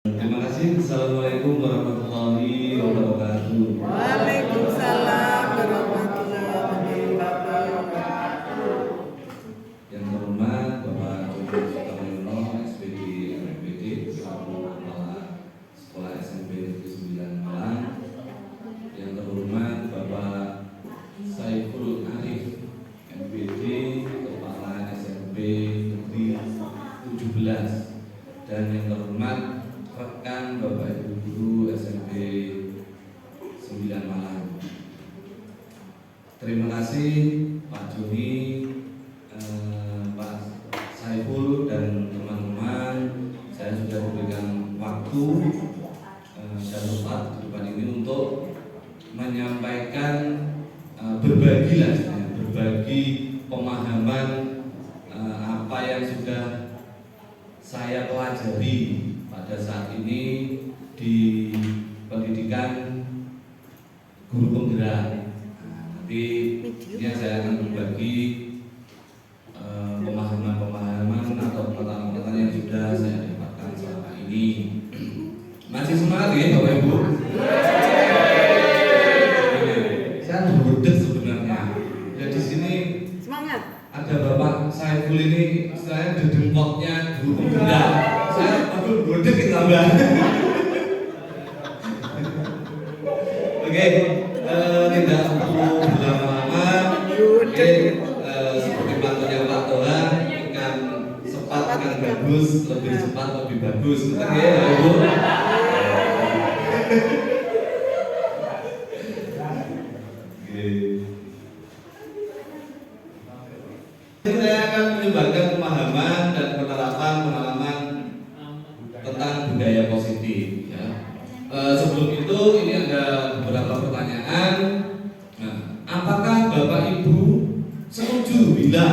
Terima kasih. Assalamualaikum warahmatullahi wabarakatuh. Waalaikumsalam warahmatullahi wabarakatuh. Yang terhormat Bapak Joko Sutaryono, SPD MPD, selaku Kepala Sekolah SMP Negeri 9 Malang. Yang terhormat Bapak Saiful Arif, MPD, Kepala SMP Negeri 17. Dan yang terhormat rekan Bapak Ibu Guru SMP 9 Malang. Terima kasih Pak Joni, Pak Saiful dan teman-teman. Saya sudah diberikan waktu dan tempat di depan ini untuk menyampaikan berbagi pemahaman apa yang sudah saya pelajari pada saat ini di pendidikan guru penggerak. Nanti ini saya akan berbagi pemahaman atau pengetahuan yang sudah saya dapatkan selama ini. Masih semangat ya Bapak Ibu? Saya berdebat sebenarnya. Ya di sini Semangat. ada Bapak Saiful ini, saya dedengkotnya guru penggerak. Saya berdebat tambah. Oke, tidak perlu berlama-lama. Oke, seperti pantauannya Pak Toha, ikan cepat ikan bagus, lebih cepat lebih bagus. Betul ya, Ibu? Saya akan menyebarkan pemahaman dan penerapan pengalaman tentang budaya positif. Ya. Sebelum itu ini ada beberapa pertanyaan. Nah, apakah Bapak Ibu setuju bila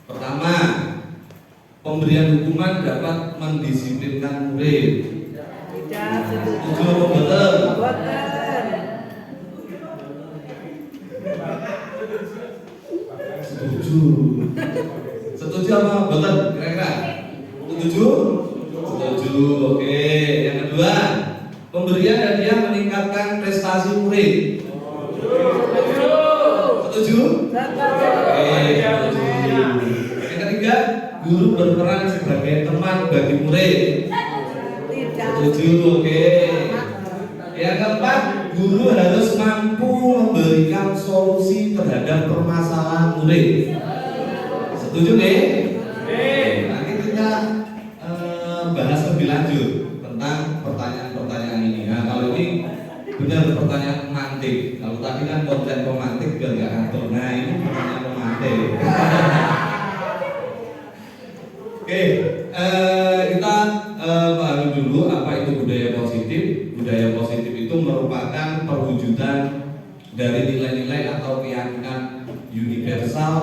pertama pemberian hukuman dapat mendisiplinkan murid? Tidak setuju. Setuju atau betul? Boten. Setuju. Setuju apa betul? Kira-kira? Setuju? Setuju. Oke. Yang kedua, pemberian hadiah meningkatkan prestasi murid. Setuju? Oke. Setuju. Yang ketiga, guru berperan sebagai teman bagi murid. Tidak. Setuju. Oke. Yang keempat, guru harus mampu memberikan solusi terhadap permasalahan murid. Setuju nih? Nanti kita bahas lebih lanjut tentang pertanyaan-pertanyaan ini. Nah, kalau ini benar pertanyaan pemantik. Kalau tadi kan konten pemantik biar nggak ngantuk. Nah, ini pertanyaan pemantik. Oke, kita pahami dulu apa itu budaya positif. Budaya positif itu merupakan perwujudan dari nilai-nilai atau keyakinan universal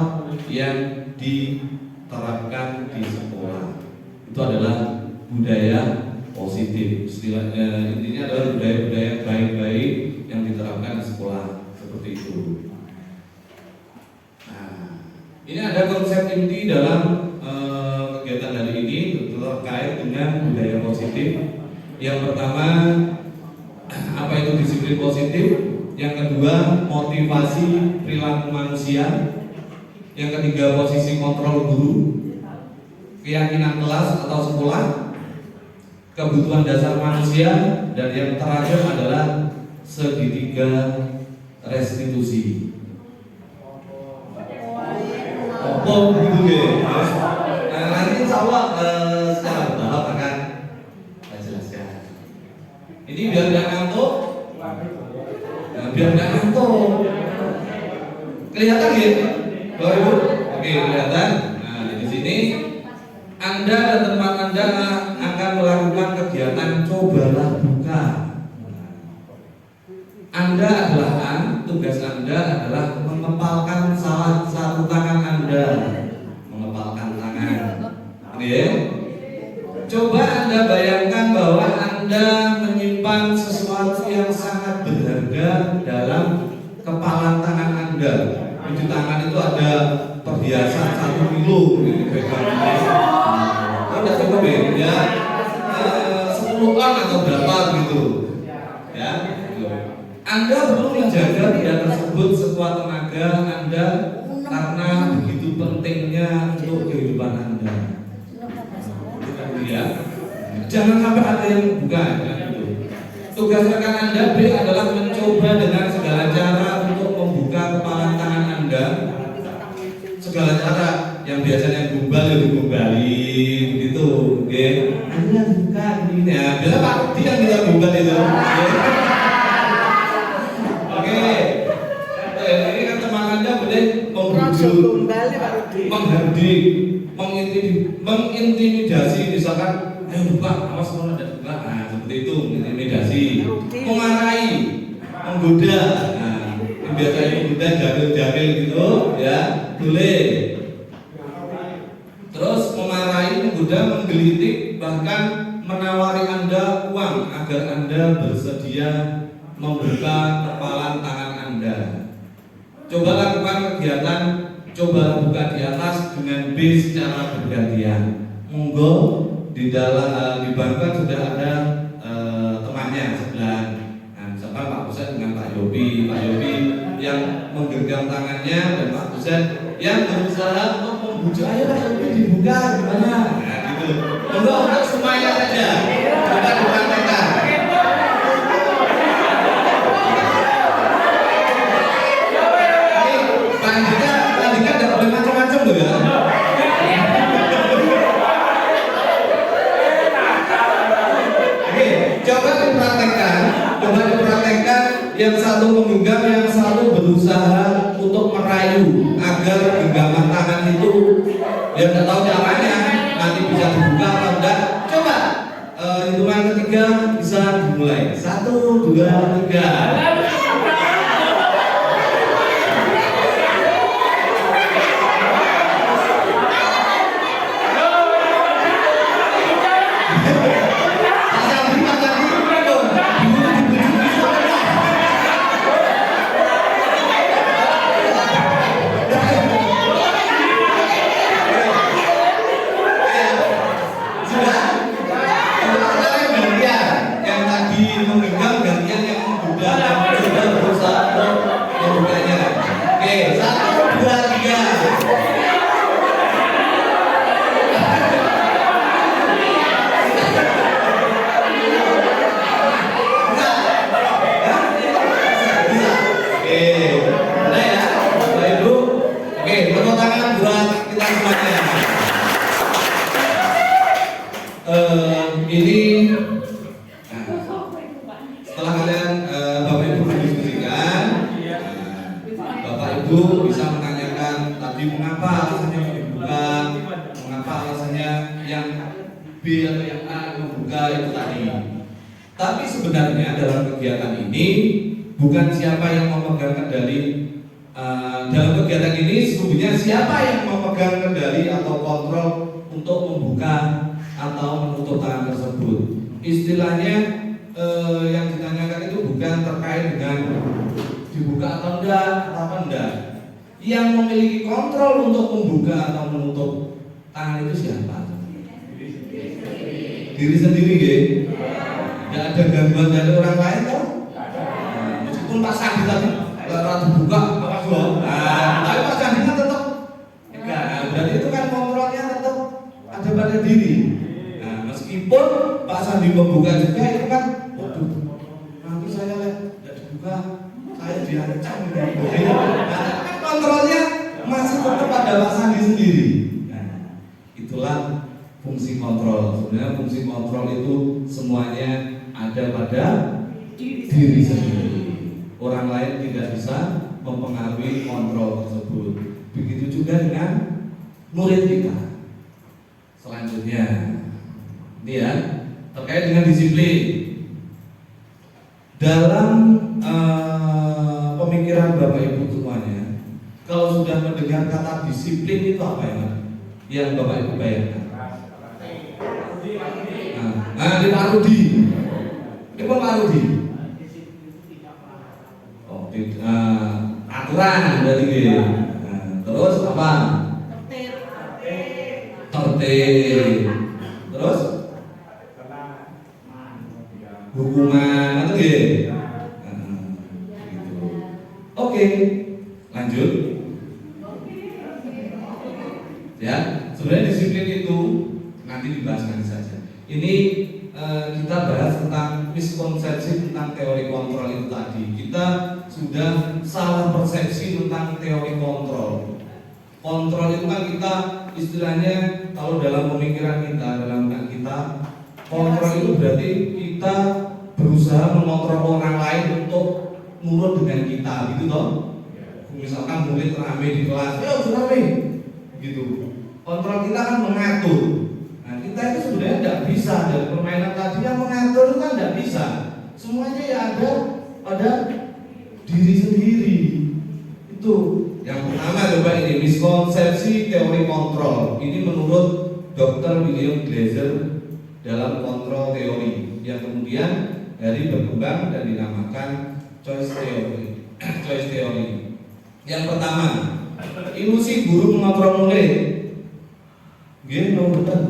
yang diterapkan di sekolah. Itu adalah budaya positif. Intinya adalah budaya-budaya baik-baik yang diterapkan di sekolah seperti itu. Nah, ini ada konsep inti dalam kegiatan hari ini terkait dengan budaya positif. Yang pertama, apa itu disiplin positif? Yang kedua, motivasi perilaku manusia. Yang ketiga, posisi kontrol guru, keyakinan kelas atau sekolah, kebutuhan dasar manusia, dan yang terakhir adalah segitiga restitusi. Apa begitu ya? Nah, nanti insya Allah secara bertahap akan saya jelaskan. Ini biar nggak ngantuk. Biar nggak ngantuk. Kelihatan ya, Bapak Ibu? Oke, kelihatan. Nah, di sini Anda dan teman Anda akan melakukan kegiatan cobalah buka. Anda adalah tugas Anda adalah mengepalkan salah satu tangan Anda, mengepalkan tangan. Oke. Coba Anda bayangkan bahwa Anda menyimpan sesuatu yang sangat berharga dalam kepalan tangan Anda. Di tangan itu ada perhiasan 1 kilo. Tidak cukup ya. 10 10 ton atau berapa gitu. Ya, gitu. Anda perlu menjaga dia tersebut sekuat tenaga Anda karena begitu pentingnya untuk kehidupan Anda. Ya, jangan sampai ada yang buka. Gitu. Tugas rekan Anda B adalah mencoba dengan segala cara untuk membuka kepala tangan Anda. Segala cara yang biasanya gumbal ya digumbali begitu, oke? Anda buka ini ya, biasa Pak Rudi yang kita gumbal itu. Oke. Ini kan teman Anda boleh membujuk, menghardik, mengintimidasi, misalkan, ayo buka, awas kalau ada buka, nah seperti itu, intimidasi, memarahi, menggoda, nah biasanya menggoda jamil-jamil gitu, ya boleh. Terus memarahi, menggoda, menggelitik, bahkan menawari Anda uang agar Anda bersedia membuka kepalan tangan Anda. Coba lakukan kegiatan, coba buka di atas dengan B secara bergantian. Monggo di dalam di bangku kan sudah ada temannya sebelah. Nah, misalkan Pak Pusat dengan Pak Yobi yang menggenggam tangannya dan Pak Pusat yang berusaha untuk membujuk, ayo Pak Yobi dibuka gimana? Nah, gitu. Monggo untuk semuanya saja. Kita dipraktekkan. Pak Andika tidak boleh macam-macam loh ya. Oke, coba dipraktekkan yang satu menggenggam, yang satu berusaha untuk merayu agar genggaman tangan itu ya tidak tahu caranya nanti bisa dibuka atau enggak. Coba hitungan ketiga bisa dimulai 1, 2, 3. Ini setelah kalian Bapak Ibu berdiskusikan, Bapak Ibu bisa menanyakan tadi mengapa alasannya dibuka, mengapa alasannya yang B atau yang A membuka itu tadi. Tapi sebenarnya dalam kegiatan ini bukan siapa yang memegang kendali. Dalam kegiatan ini sesungguhnya siapa yang memegang kendali atau kontrol untuk membuka atau menutup tangan tersebut. Istilahnya yang ditanyakan itu bukan terkait dengan dibuka atau enggak, Yang memiliki kontrol untuk membuka atau menutup tangan itu siapa? Diri sendiri, ya. Tidak ada gangguan dari orang lain, kan? Meskipun Pak Sandi tadi ratu buka, apa juga? Tapi Pak Sandi kan tetap enggak. Berarti itu kan kontrolnya tetap ada pada diri. Meskipun Pak Sandi membuka juga itu kan, waduh, nanti saya tidak dibuka, saya diancam. Nah, kontrolnya masih tetap pada Pak Sandi sendiri. Nah, itulah fungsi kontrol. Sebenarnya fungsi kontrol itu semuanya ada pada diri sendiri. Orang lain tidak bisa mempengaruhi kontrol tersebut. Begitu juga dengan murid kita. Selanjutnya, ini ya, terkait dengan disiplin. Dalam pemikiran Bapak Ibu semuanya, kalau sudah mendengar kata disiplin itu apa ya? Yang Bapak Ibu bayangkan? Nah, di Pak Rudi. Ini Pak Rudi. Oh, aturan dari gitu. Terus apa? Tertib. Terus Ya, sebenarnya disiplin itu nanti dibahas nanti saja. Ini kita bahas tentang miskonsepsi tentang teori kontrol itu tadi. Kita sudah salah persepsi tentang teori kontrol. Kontrol itu kan kita istilahnya kalau dalam pemikiran kita, dalam kita, kontrol itu berarti kita berusaha mengontrol orang lain untuk nurut dengan kita, gitu toh. Misalkan murid rame di kelas, ya rame, gitu. Kontrol kita kan mengatur. Nah kita itu sebenarnya tidak bisa dari permainan tadi yang mengatur itu kan tidak bisa. Semuanya ya ada pada diri sendiri. Itu yang pertama coba ini miskonsepsi teori kontrol. Ini menurut Dr. William Glasser dalam kontrol teori yang kemudian dari berkembang dan dinamakan choice theory. Choice theory. Yang pertama, ilusi guru mengontrol murid. Gini, betul.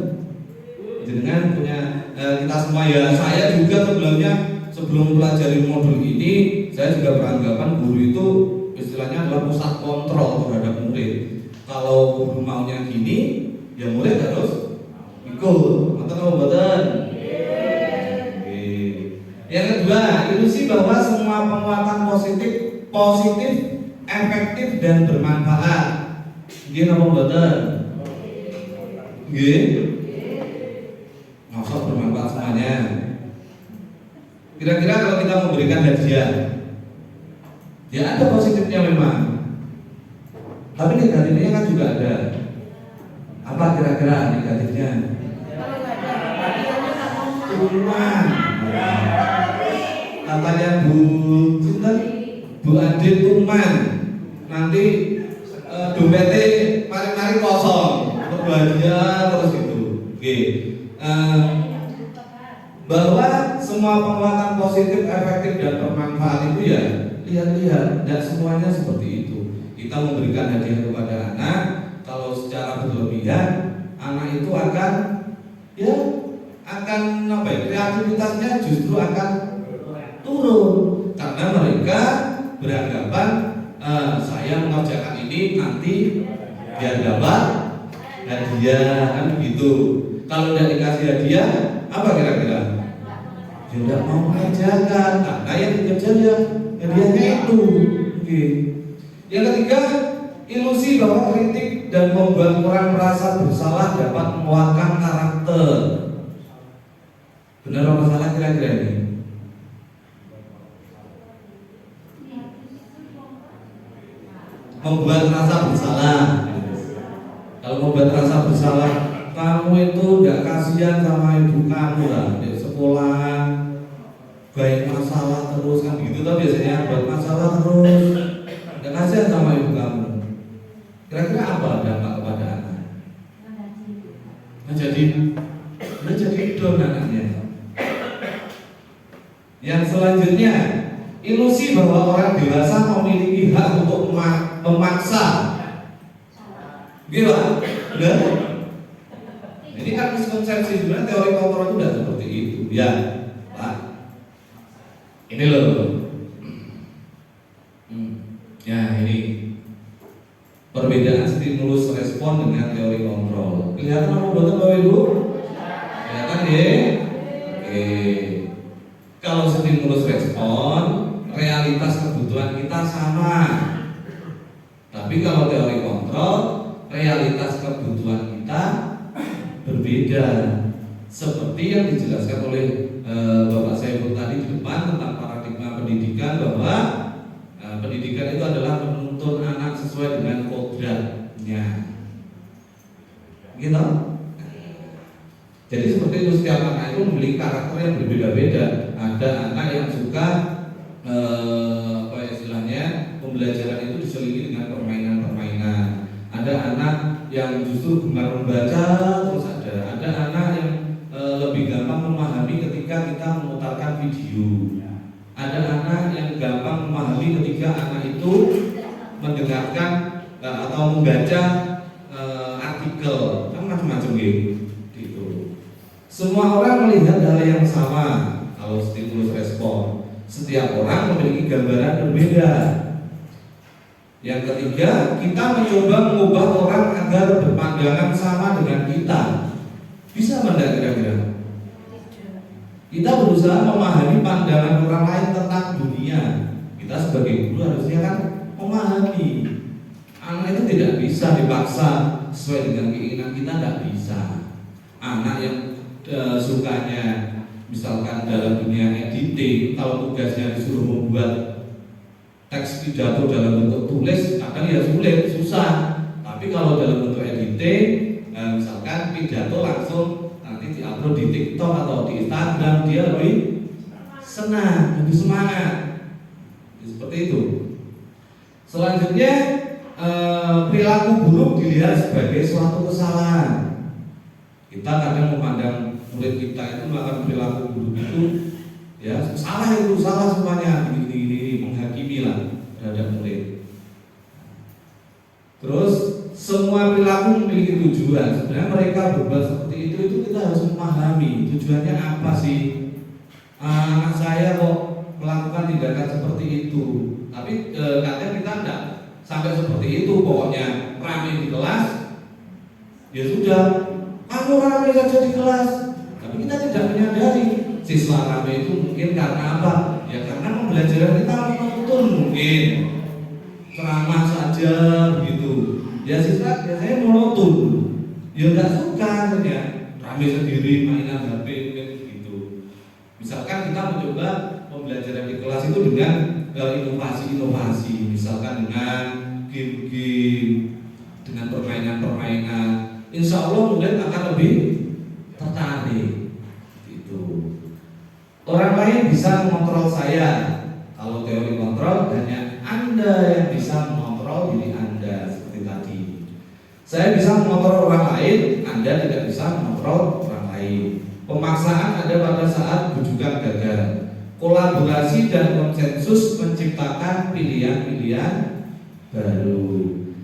Dengan punya kita semua ya. Saya juga sebelum pelajari modul ini, saya juga beranggapan guru itu istilahnya adalah pusat kontrol terhadap murid. Kalau guru maunya gini, ya murid harus ikut. Atau betul? Yang kedua, ilusi bahwa semua penguatan positif, efektif dan bermanfaat. Gini apa betul? Gini, maksud bermanfaat semuanya. Kira-kira kalau kita memberikan hadiah, ya ada positifnya memang, tapi negatifnya kan juga ada. Apa kira-kira negatifnya? Cuman katanya Bu Adit Tuman nanti dompetnya mari-mari kosong, berbahagia terus itu. Oke. Bahwa semua penguatan positif, efektif dan bermanfaat itu ya lihat-lihat, tidak semuanya seperti itu. Kita memberikan hadiah kepada anak, kalau secara berlebihan, anak itu akan kreativitasnya justru akan turun karena mereka beranggapan saya mengerjakan ini nanti biar dapat hadiah kan begitu. Kalau tidak dikasih hadiah, apa kira-kira? Tidak mau mengerjakan karena yang dikejar ya hadiahnya itu. Oke. Yang ketiga, ilusi bahwa kritik dan membuat orang merasa bersalah dapat menguatkan karakter. Benar apa salah kira-kira ini? Membuat rasa bersalah. Kalau membuat rasa bersalah, kamu itu tidak kasihan sama ibu kamu lah di sekolah, baik masalah terus kan gitu tuh biasanya buat masalah terus, tidak kasihan sama ibu kamu. Kira-kira apa dampak kepada anak? Menjadi idol anaknya. Yang selanjutnya, ilusi bahwa orang dewasa memiliki hak untuk memaksa. Gila, benar? Ini kan miskonsepsi, sebenarnya teori kontrol itu tidak seperti itu. Ya, Pak. Ini loh. Ya, ini perbedaan stimulus respon dengan teori kontrol. Kelihatan apa betul Bapak Ibu? Kelihatan ya? Oke. Kalau stimulus respon, realitas kebutuhan kita sama. Tapi kalau teori kontrol, realitas kebutuhan kita berbeda. Seperti yang dijelaskan oleh Bapak Saiful tadi di depan tentang paradigma pendidikan, bahwa pendidikan itu adalah menuntun anak sesuai dengan kodratnya. Gitu. Jadi seperti itu, setiap anak itu memiliki karakter yang berbeda-beda. Ada anak yang suka pembelajaran itu diselingi dengan permainan-permainan. Ada anak yang justru gemar membaca, terus ada anak yang lebih gampang memahami ketika kita memutarkan video. Ada anak yang gampang memahami ketika anak itu mendengarkan atau membaca artikel, kan macam-macam gitu. Semua orang melihat hal yang sama kalau stimulus respon. Setiap orang memiliki gambaran berbeda. Yang ketiga, kita mencoba mengubah orang agar berpandangan sama dengan kita. Bisa tidak kira-kira? Kita berusaha memahami pandangan orang lain tentang dunia. Kita sebagai guru harusnya kan memahami. Anak itu tidak bisa dipaksa sesuai dengan keinginan kita, tidak bisa. Anak yang sukanya misalkan dalam dunia editing, kalau tugasnya disuruh membuat teks pidato dalam bentuk tulis, kadang ya sulit, susah. Tapi kalau dalam bentuk editing, misalkan pidato langsung nanti diupload di TikTok atau di Instagram, dia lebih senang, lebih semangat. Seperti itu. Selanjutnya, perilaku buruk dilihat sebagai suatu kesalahan. Kita kadang memandang murid kita itu melakukan perilaku buruk itu, ya salah itu, salah semuanya, gini menghakimi lah terhadap murid. Terus semua perilaku memiliki tujuan. Sebenarnya mereka berbuat seperti itu kita harus memahami tujuannya apa sih. Anak saya kok melakukan tindakan seperti itu, tapi kadang kita enggak sampai seperti itu. Pokoknya rame di kelas, ya sudah, kamu rame saja di kelas. Tapi kita tidak menyadari siswa rame itu mungkin karena apa? Ya karena pembelajaran kita monoton, mungkin ceramah saja begitu. Ya siswa biasanya monoton, ya nggak suka saja rame sendiri mainan HP gitu. Misalkan kita mencoba pembelajaran di kelas itu dengan inovasi-inovasi, misalkan dengan game-game, dengan permainan-permainan, insya Allah murid akan lebih tertarik. Itu. Orang lain bisa mengontrol saya. Kalau teori kontrol, hanya Anda yang bisa mengontrol diri Anda seperti tadi. Saya bisa mengontrol orang lain, Anda tidak bisa mengontrol orang lain. Pemaksaan ada pada saat bujukan gagal. Kolaborasi dan konsensus menciptakan pilihan-pilihan baru.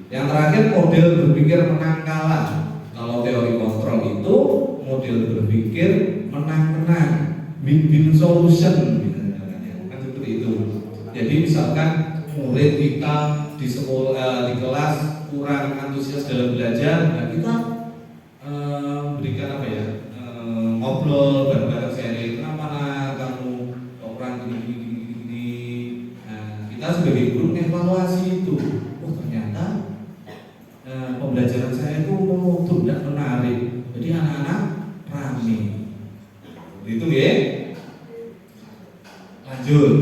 Yang terakhir, model berpikir menang kalah. Kalau teori kontrol itu model berpikir menang-menang, win-win solution, kan seperti itu. Jadi misalkan murid kita di sekolah, di kelas kurang antusias dalam belajar, nah kita berikan apa ya, ngobrol bareng-bareng sharing, kenapa kamu kurang gini. Nah, kita sebagai guru evaluasi itu, oh ternyata pembelajaran saya itu monoton, tidak menarik, jadi anak-anak rame. Itu ya. Lanjut.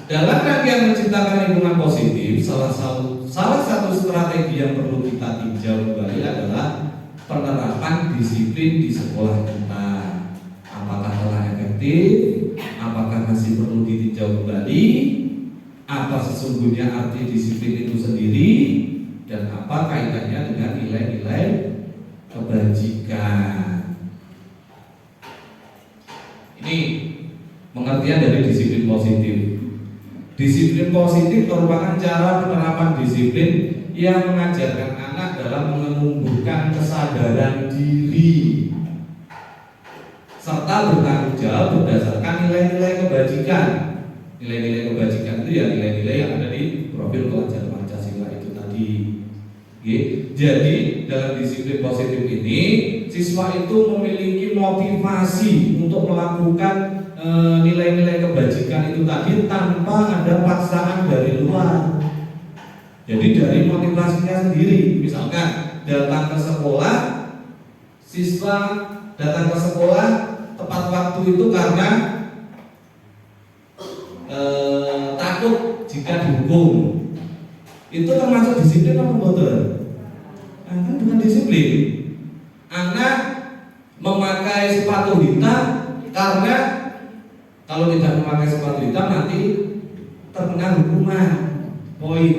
Dalam rangkaian menciptakan lingkungan positif, salah satu strategi yang perlu kita tinjau kembali adalah penerapan disiplin di sekolah kita. Apakah telah efektif? Apakah masih perlu ditinjau kembali? Apa sesungguhnya arti disiplin itu sendiri? Dan apa kaitannya dengan nilai-nilai kebajikan? Ini pengertian dari disiplin positif. Disiplin positif merupakan cara penerapan disiplin yang mengajarkan anak dalam menumbuhkan kesadaran diri serta bertanggung jawab berdasarkan nilai-nilai kebajikan. Nilai-nilai kebajikan itu ya nilai-nilai yang ada di profil pelajar Pancasila itu tadi. Oke. Jadi dalam disiplin positif ini siswa itu memiliki motivasi untuk melakukan nilai-nilai kebajikan itu tadi tanpa ada paksaan dari luar. Jadi dari motivasinya sendiri. Misalkan datang ke sekolah, siswa datang ke sekolah tepat waktu itu karena takut jika dihukum. Itu termasuk disiplin apa betul? Kan bukan disiplin. Anak memakai sepatu hitam karena kalau tidak memakai sepatu hitam nanti terkena hukuman poin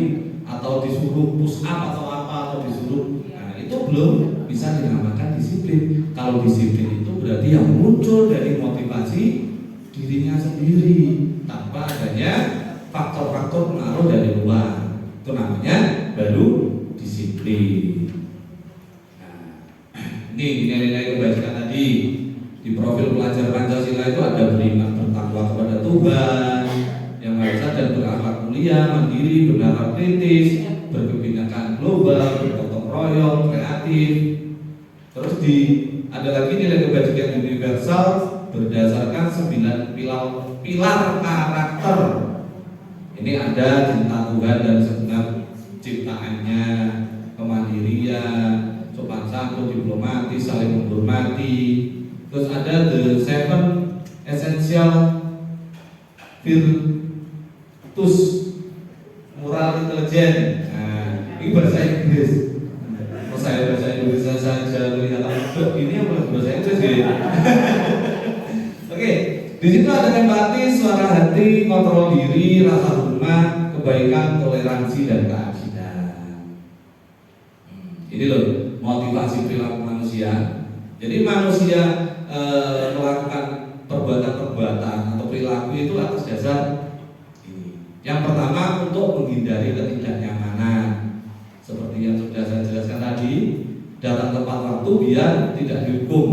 atau disuruh push up atau apa atau disuruh. Nah, itu belum bisa dinamakan disiplin. Kalau disiplin itu berarti yang muncul dari motivasi dirinya sendiri tanpa adanya faktor-faktor pengaruh dari luar. Itu namanya baru disiplin. Ini nilai-nilai kebajikan tadi. Di profil pelajar Pancasila itu ada beriman bertakwa kepada Tuhan, yang Maha Esa dan berakhlak mulia, mandiri, bernasab kritis, kebinekaan global, bergotong royong, kreatif. Terus ada lagi nilai kebajikan universal berdasarkan 9 pilar karakter. Ini ada cinta Tuhan dan segenap ciptaannya, kemandirian, sopan santun, diplomatis, saling menghormati. Terus ada the 7 essential virtus moral intelligence. Nah, ini bahasa Inggris. Kalau saya bahasa Indonesia saja kelihatan ini yang bahasa Inggris ya. Oke, di situ ada empati, suara hati, kontrol diri, rasa hormat, kebaikan, toleransi dan keadilan. Ini loh motivasi perilaku manusia. Jadi manusia melakukan perbuatan-perbuatan atau perilaku itu atas dasar ini. Yang pertama untuk menghindari ketidaknyamanan, seperti yang sudah saya jelaskan tadi, datang tepat waktu biar tidak dihukum,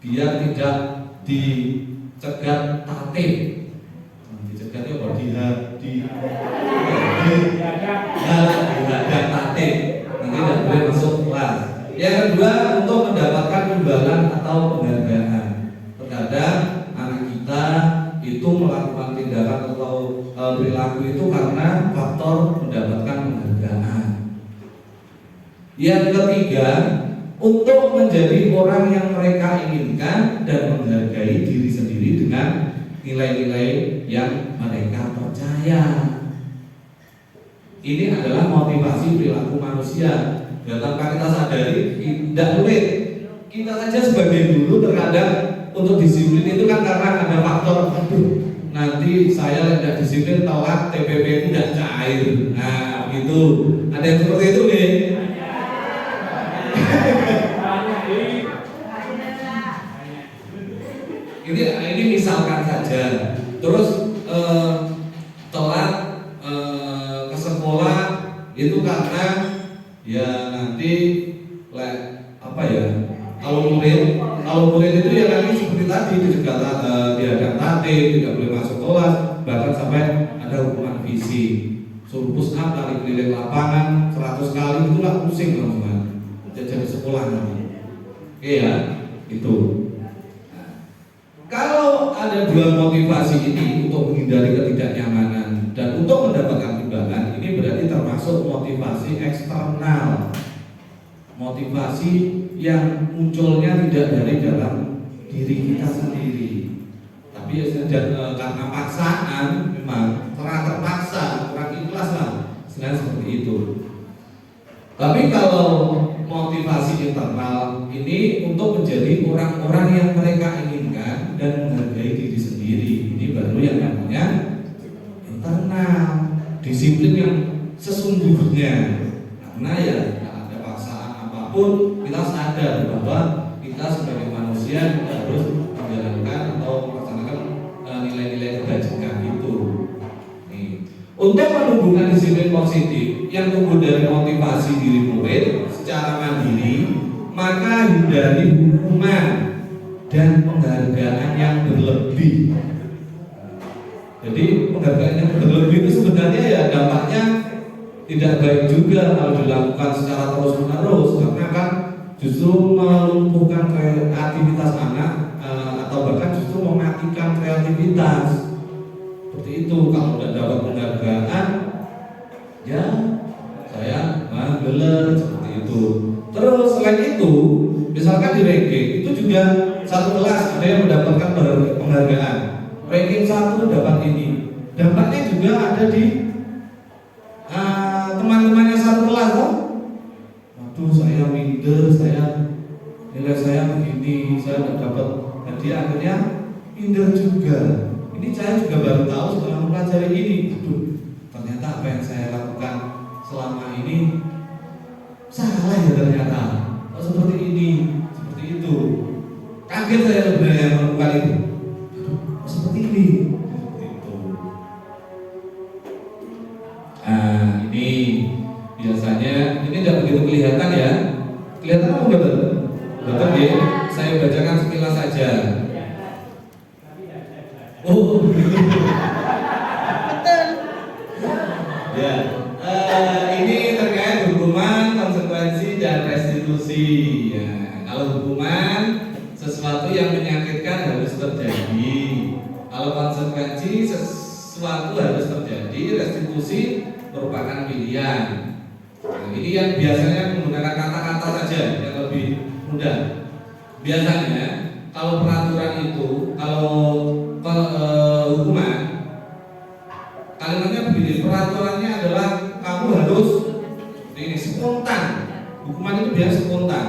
biar tidak dicegat tatip. Dicegatnya apa? Dihadang tatip, nanti tidak boleh masuk kelas. Yang kedua untuk mendapatkan imbalan atau penghargaan. Terkadang anak kita itu melakukan tindakan atau perilaku itu karena faktor mendapatkan penghargaan. Yang ketiga, untuk menjadi orang yang mereka inginkan dan menghargai diri sendiri dengan nilai-nilai yang mereka percaya. Ini adalah motivasi perilaku manusia. Dan tanpa kita sadari, tidak sulit. Kita saja sebagai guru terkadang untuk disiplin itu kan karena ada faktor, aduh, nanti saya tidak disiplin telat TPP itu tidak cair. Nah, begitu. Ada yang seperti itu nih. Ini misalkan saja. Terus telat ke sekolah itu karena ya nanti apa ya? Kalau murid itu ya nanti seperti tadi dihadang tatip, tidak boleh masuk kelas, bahkan sampai ada hukuman fisik. Suruh push up, lari keliling lapangan 100 kali, itulah pusing teman-teman. Jadi sekolah nanti. Oke ya, itu. Nah, kalau ada dua motivasi ini untuk menghindari ketidaknyamanan dan untuk mendapatkan imbalan, ini berarti termasuk motivasi eksternal. Motivasi yang munculnya tidak dari dalam diri kita sendiri, tapi karena paksaan, memang terpaksa, kurang ikhlas lah, seperti itu. Tapi kalau motivasi internal ini untuk menjadi orang-orang yang mereka inginkan dan menghargai diri sendiri, ini baru yang namanya internal, disiplin yang sesungguhnya. Karena ya ada paksaan apapun, kita sadar bahwa kita sebagai manusia kita harus menjalankan atau melaksanakan nilai-nilai kebajikan itu. Untuk menumbuhkan disiplin positif yang tumbuh dari motivasi diri murid secara mandiri, maka hindari hukuman dan penghargaan yang berlebih. Jadi penghargaan yang berlebih itu sebenarnya ya dampaknya tidak baik juga kalau dilakukan secara terus-menerus, karena kan justru melumpuhkan kreativitas anak atau bahkan justru mematikan kreativitas. Seperti itu. Kalau tidak dapat penghargaan, ya saya geler seperti itu. Terus selain itu, misalkan di ranking itu juga satu kelas ada yang mendapatkan penghargaan. Ranking 1 dapat ini. Dampaknya juga ada di teman-temannya satu kelas toh. Waduh, saya minder, nilai saya begini, saya tidak dapat hadiah, akhirnya minder juga. Ini saya juga baru tahu setelah mempelajari ini. Aduh, ternyata apa yang saya lakukan selama ini salah ya ternyata. Oh, seperti ini, seperti itu. Kaget saya sebenarnya melakukan itu. Aduh, seperti ini. Seperti itu. Ini biasanya ini tidak begitu kelihatan ya. Kelihatan apa betul? Betul ya. Saya bacakan sekilas saja. Oh, betul. Ya, ini terkait restitusi. Ya, kalau hukuman sesuatu yang menyakitkan harus terjadi. Kalau konsekuensi sesuatu harus terjadi. Restitusi merupakan pilihan. Nah, ini yang biasanya menggunakan kata-kata saja yang lebih mudah. Biasanya kalau peraturan itu, kalau hukuman, kalimatnya begini, peraturannya adalah kamu harus ini spontan. Hukuman itu biasa spontan,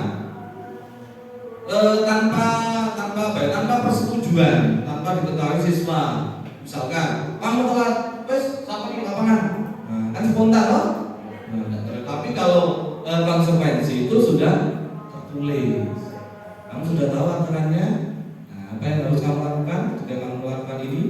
tanpa persetujuan, tanpa diketahui siswa. Misalkan kamu telat, wes sama di lapangan, nah, kan spontan loh. Nah, tapi kalau konsekuensi itu sudah tertulis, kamu sudah tahu aturannya. Nah, apa yang harus kamu lakukan jika kamu melakukan ini?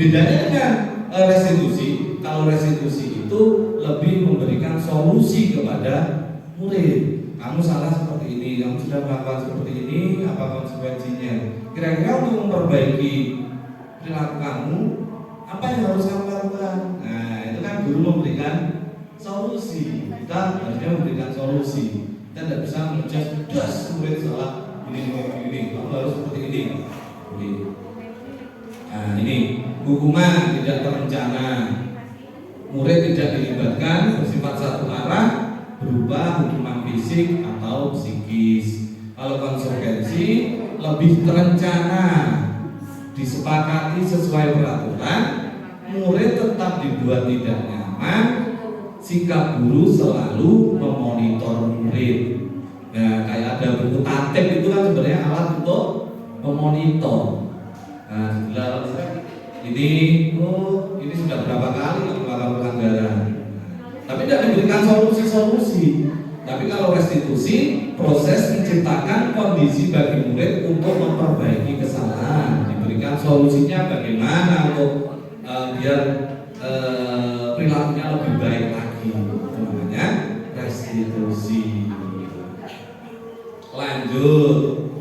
Bedanya dengan restitusi. Kalau restitusi itu lebih memberikan solusi kepada murid. Kamu salah seperti ini, kamu sudah melakukan seperti ini, apa konsekuensinya? Kira-kira untuk memperbaiki perilaku kamu, apa yang harus kamu lakukan? Nah, itu kan guru memberikan solusi. Kita harusnya memberikan solusi. Kita tidak bisa mengejas das murid salah ini, kamu harus seperti ini. Nah, ini hukuman tidak terencana. Murid tidak dilibatkan, bersifat satu arah, berupa hukuman fisik atau psikis. Kalau konsekuensi lebih terencana, disepakati sesuai peraturan, murid tetap dibuat tidak nyaman. Sikap guru selalu memonitor murid. Nah, kayak ada buku tatip itu kan sebenarnya alat untuk memonitor. Nah, ini sudah berapa kali melakukan pelanggaran. Tapi tidak diberikan solusi-solusi. Tapi kalau restitusi, proses menciptakan kondisi bagi murid untuk memperbaiki kesalahan. Diberikan solusinya bagaimana untuk biar perilakunya lebih baik lagi. Itu namanya restitusi. Lanjut,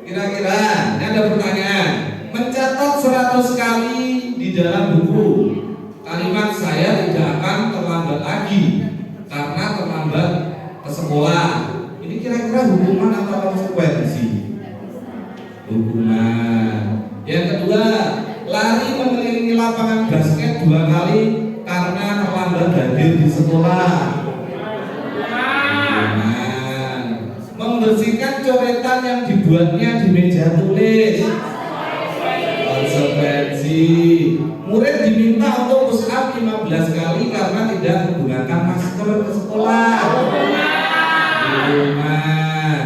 kira-kira ini ada pertanyaan. Mencatat 100 kali di dalam buku kalimat saya tidak akan terlambat lagi karena terlambat ke sekolah. Ini kira-kira hukuman atau konsekuensi? Hukuman. Yang kedua, lari mengelilingi lapangan basket 2 kali karena terlambat hadir di sekolah. Hukuman. Membersihkan coretan yang dibuatnya di meja tulis. Konsekuensi. Murid diminta untuk push up 15 kali karena tidak menggunakan masker ke sekolah. Hukuman.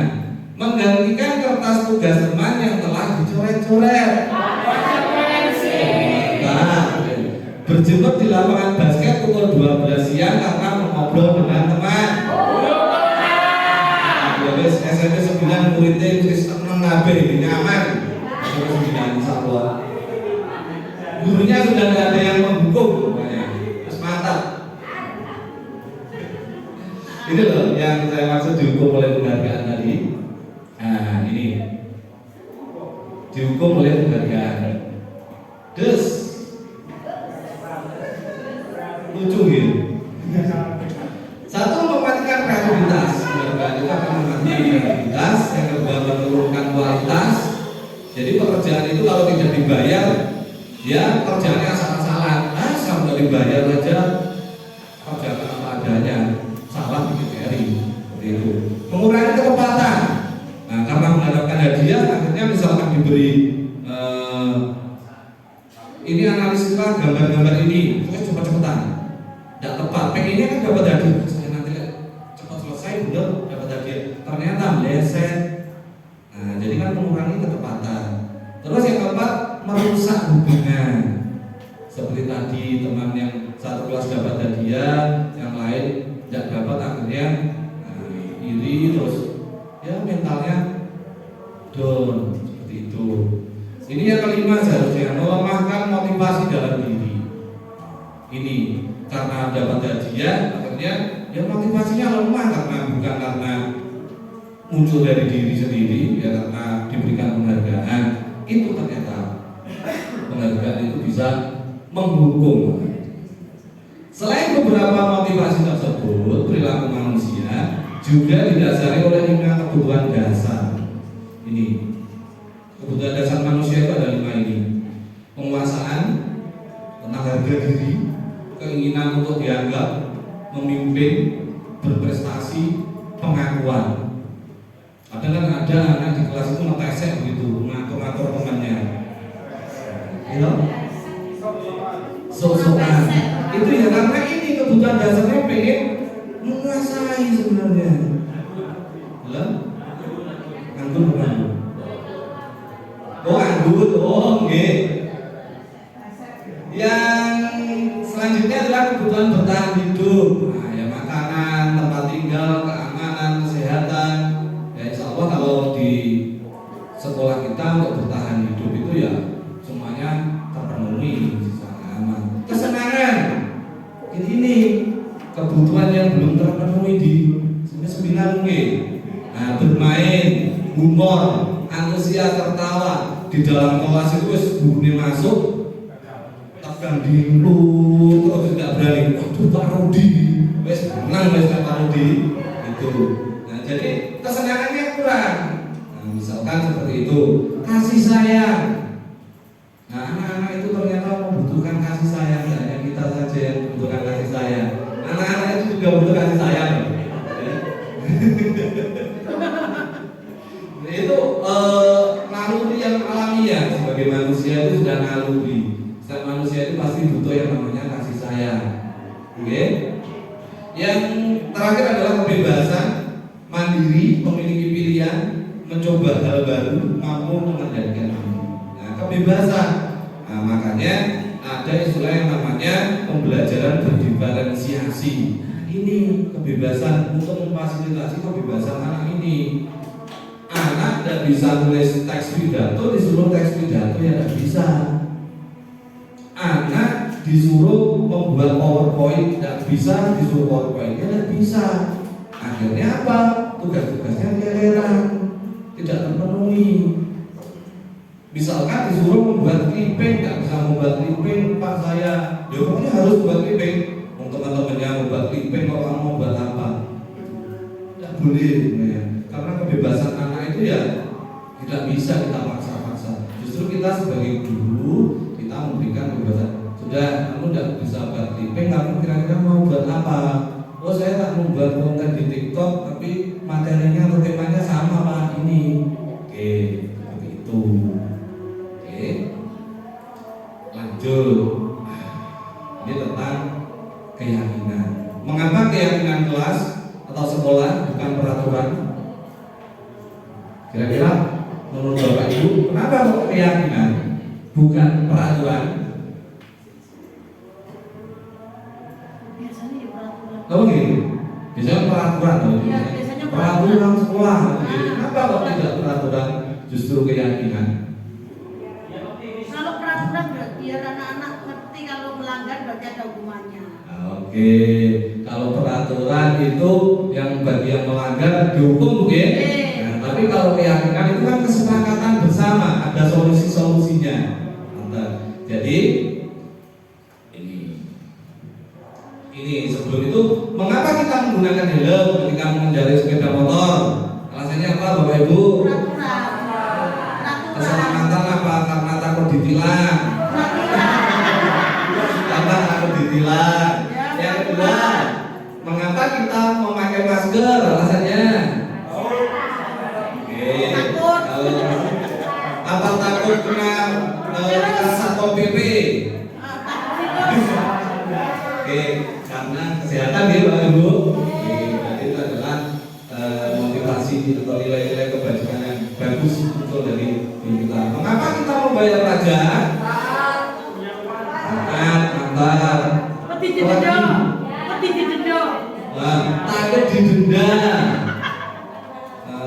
Menggantikan kertas tugas teman yang telah dicoret-coret. Berjemur di lapangan basket pukul 12 siang karena mengobrol dengan teman. SMP 9 muridnya seneng ngabe nyaman. SMP 9 insya. Gurunya sudah tidak ada yang menghukum, terus mantap. Ini loh yang saya maksud dihukum oleh penghargaan tadi. Nah, ini dihukum oleh penghargaan. Terus lucu gitu. Satu, mematikan kreativitas. Penghargaan itu akan mematikan kreativitas. Yang kedua, menurunkan kualitas. Jadi pekerjaan itu kalau tidak dibayar, ya kerjaannya asal-asalan. Asal nggak dibayar aja kerjaan apa adanya, salah bikin KRI. Itu mengurangi ketepatan. Nah, karena mengharapkan hadiah, akhirnya misalkan diberi ini analisa gambar-gambar ini, terus cepat-cepatan, tidak tepat. Pengennya kan dapat hadiah, saya nanti cepat selesai, udah dapat hadiah. Ternyata meleset. Nah, jadi kan mengurangi ketepatan. Terus yang keempat, merusak hubungan. Seperti tadi teman yang satu kelas dapat hadiah, yang lain tidak dapat, akhirnya iri, terus ya mentalnya down seperti itu. Ini yang kelima, seharusnya melemahkan motivasi dalam diri. Ini karena dapat hadiah, akhirnya ya motivasinya lemah bukan karena muncul dari diri sendiri, ya karena diberikan penghargaan. Itu ternyata penghargaan itu bisa menghukum. Selain beberapa motivasi tersebut, perilaku manusia juga didasari oleh 5 kebutuhan dasar. Ini kebutuhan dasar manusia itu ada 5 ini: penguasaan, tentang harga diri, keinginan untuk dianggap, memimpin, berprestasi, pengakuan. Kadang kan ada anak di kelas itu ngetesek begitu, ngatur-ngatur temannya, ya, sok-sokan. Itu ya karena ini kebutuhan dasarnya pengen menguasai sebenarnya. Lah, anggur bukan? Oh anggur, oh nggih. Yang selanjutnya adalah kebutuhan bertahan hidup. Nah, ya makanan, tempat tinggal, keamanan, kesehatan. Ya insya Allah kalau di sekolah kita untuk bertahan hidup itu ya semuanya terpenuhi, sisanya aman. Kesenangan, ini kebutuhan yang belum terpenuhi di seminar mungkin. Nah, bermain, humor, antusias, tertawa di dalam kelas itu guru masuk tekan dulu terus tidak berani. Waduh Pak Rudi, wes menang wes Pak Rudi itu. Nah jadi kesenangannya kurang. Nah, misalkan seperti itu. Kasih sayang. Nah anak-anak itu ternyata membutuhkan kasih sayang. Tidak hanya kita saja yang membutuhkan kasih sayang. Anak-anak itu juga butuh kasih sayang. Itu naluri yang alamiah sebagai manusia itu sudah naluri. Setiap manusia itu pasti butuh yang namanya kasih sayang. Oke? Yang terakhir adalah kebebasan, mandiri, memiliki pilihan, mencoba hal baru, mampu mengendalikan diri. Nah, kebebasan. Nah, makanya ada istilah yang namanya pembelajaran berdiferensiasi. Nah, ini kebebasan untuk memfasilitasi kebebasan anak ini. Anak tidak bisa nulis teks pidato, disuruh teks pidato ya tidak bisa. Anak disuruh membuat PowerPoint tidak bisa, disuruh PowerPoint tidak bisa. Akhirnya apa? Tugas-tugasnya keleran, tidak terpenuhi. Misalkan disuruh membuat clipping, tidak bisa membuat clipping, Pak saya, ya pokoknya harus buat clipping. Teman-temannya membuat clipping, kok kamu mau buat apa? Tidak boleh, ya. Karena kebebasan anak itu ya tidak bisa kita paksa-paksa. Justru kita sebagai guru kita memberikan kebebasan. Sudah, kamu tidak bisa buat clipping, kamu kira-kira mau buat apa? Oh saya tak mau buat konten di TikTok, tapi materinya atau temanya sama Pak ini. Oke, seperti itu. Oke, lanjut. Ini tentang keyakinan. Mengapa keyakinan kelas atau sekolah bukan peraturan? Kira-kira menurut Bapak Ibu, kenapa kok keyakinan bukan peraturan? Biasanya ya peraturan. Oh gitu. Biasanya peraturan loh. Ya, biasanya Peraturan sekolah. Kenapa kok tidak peraturan, justru keyakinan? Kalau peraturan biar anak-anak ngerti kalau melanggar berarti ada hukumannya. Oke, kalau peraturan itu yang bagi yang melanggar dihukum, oke? Nah, tapi kalau keyakinan itu kan kesepakatan bersama, ada solusi-solusinya. Mantap. Jadi ini sebelum itu, mengapa kita menggunakan helm ketika mengendarai sepeda motor? Alasannya apa, Bapak Ibu? Keselamatan apa? Karena takut ditilang. Karena takut ditilang. Yang kedua, mengapa kita memakai masker? Alasannya? Oke. Kalau apa takut kena Satpol PP? Oke, karena kesehatan ya Bapak Ibu. Oke, berarti itu adalah motivasi atau nilai-nilai kebajikan yang bagus muncul dari kita. Mengapa kita membayar pajak? Mantap. Takut didenda.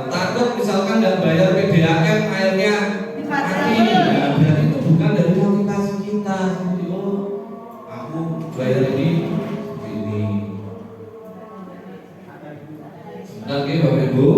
Takut misalkan tidak bayar PDAM airnya mati. Nah, berarti itu bukan dari motivasi kita. Oh, aku bayar ini. Oke Bapak Ibu.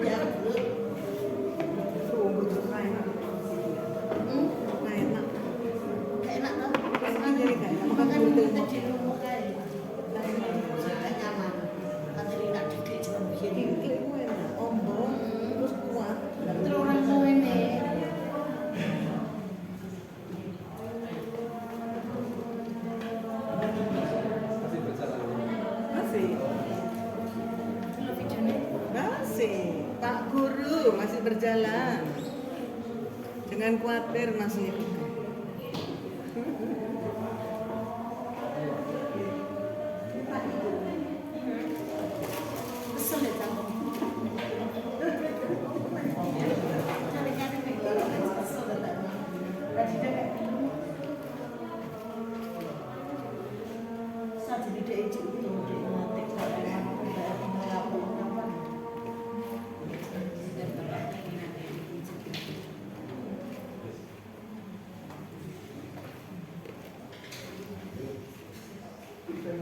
Ya, Bu. Sungguh tuh enak. Enak. Gak enak tau? Kan jadi gak enak. Makan Makan kita gitu. di rumah kayak gak nyaman. Kata dia gak dikit cuma begini. Ini gue enak. Ombong, terus kuat. Terus orang tua ini. Masih. Kalau videonya Masih. Pak Guru masih berjalan. Jangan khawatir masih. kesel ya kamu. Cari-cari nih, kesel datang. Tadi dia kayak gitu. Saat jadi dia itu dia ngetik kalau yang udah ngelakuin apa.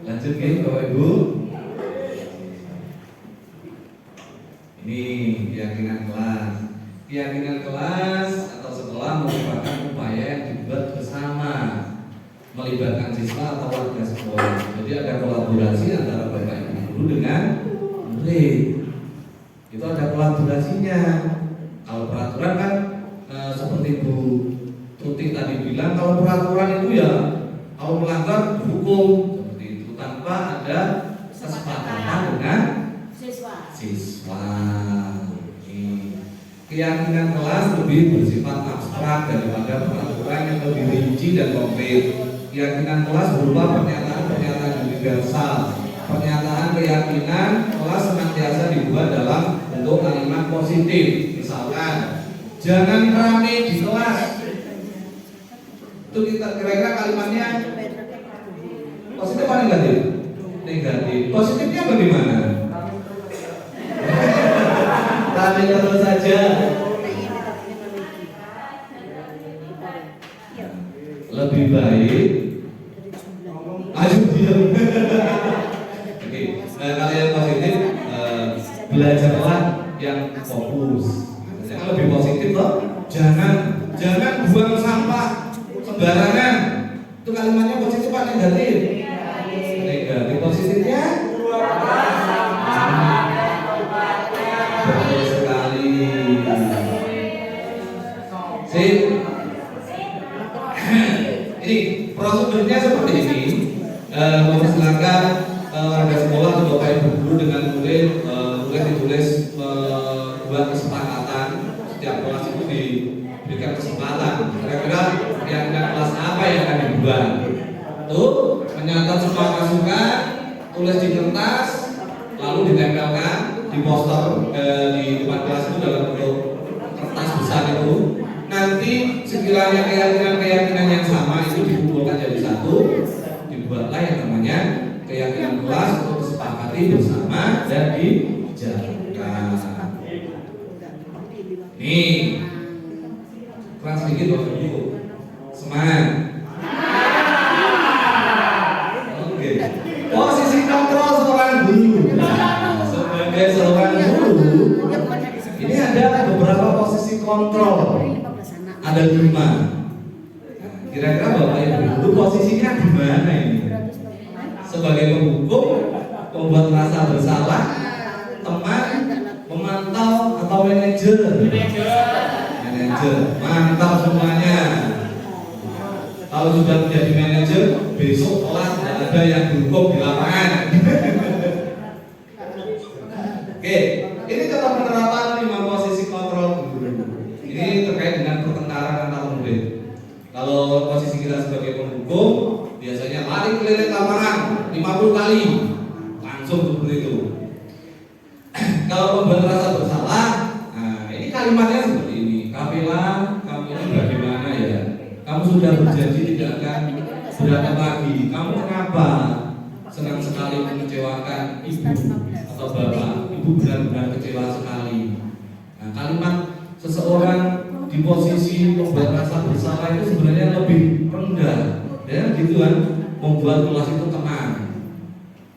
Lanjut ya Bapak Ibu. Ini keyakinan kelas. Keyakinan kelas atau sekolah merupakan upaya yang dibuat bersama, melibatkan siswa atau warga sekolah. Jadi ada kolaborasi antara Bapak Ibu guru dengan murid. Itu ada kolaborasinya. Kalau peraturan kan seperti Bu Tuti tadi bilang, kalau peraturan itu ya kalau melanggar dihukum seperti itu tanpa ada kesepakatan dengan Siswa. siswa. Ini. Keyakinan kelas lebih bersifat abstrak daripada peraturan yang lebih rinci dan konkret. Keyakinan kelas berupa pernyataan-pernyataan universal. Pernyataan keyakinan kelas senantiasa dibuat dalam bentuk kalimat positif. Misalkan, jangan rame di kelas. Itu kita kira-kira kalimatnya positif apa negatif? Negatif. Positifnya bagaimana? Rame terus saja. Lebih baik. Ayo diam. Oke, kalau yang positif belajarlah yang fokus. Yang lebih positif loh. Jangan buang sampah sembarangan. Itu kalimatnya positif apa negatif? Negatif. Positifnya? Betul sekali. Sip. Ini prosedurnya seperti ini. Mempersilakan warga sekolah atau bapak ibu guru dengan murid ditulis buat kesepakatan. Setiap kelas itu diberikan kesempatan. Kira-kira keyakinan kelas apa yang akan dibuat? Tuh, menyatat semua masukan, tulis di kertas, lalu ditempelkan di poster di depan kelas itu dalam bentuk kertas besar itu. Nanti sekiranya keyakinan yang sama itu dikumpulkan jadi satu, dibuatlah yang namanya keyakinan kelas untuk disepakati bersama dan dijalankan. Nih, kurang sedikit Bapak Ibu. Semangat. Oke. Posisi kontrol seorang guru. Sebagai seorang guru, ini ada beberapa posisi kontrol. Ada 5. Kira-kira Bapak Ibu guru posisinya di mana ini? Sebagai penghukum, pembuat rasa bersalah, teman, pemantau atau manajer? Manajer. Mantap semuanya. Kalau sudah menjadi manajer, besok kelas tidak ada yang dihukum di lapangan. Oke, ini contoh penerapan 5 posisi kontrol guru. Ini terkait dengan pertengkaran antar murid. Kalau posisi kita sebagai penghukum, biasanya lari keliling lapangan 50 kali, langsung seperti itu. Kalau membuat rasa bersalah, nah ini kalimatnya seperti ini. Kamilah sudah berjanji tidak akan berantem lagi. Kamu kenapa senang sekali mengecewakan ibu atau bapak? Ibu benar-benar kecewa sekali. Nah, kalimat seseorang di posisi membuat rasa bersalah itu sebenarnya lebih rendah, ya gitu kan, membuat kelas itu tenang.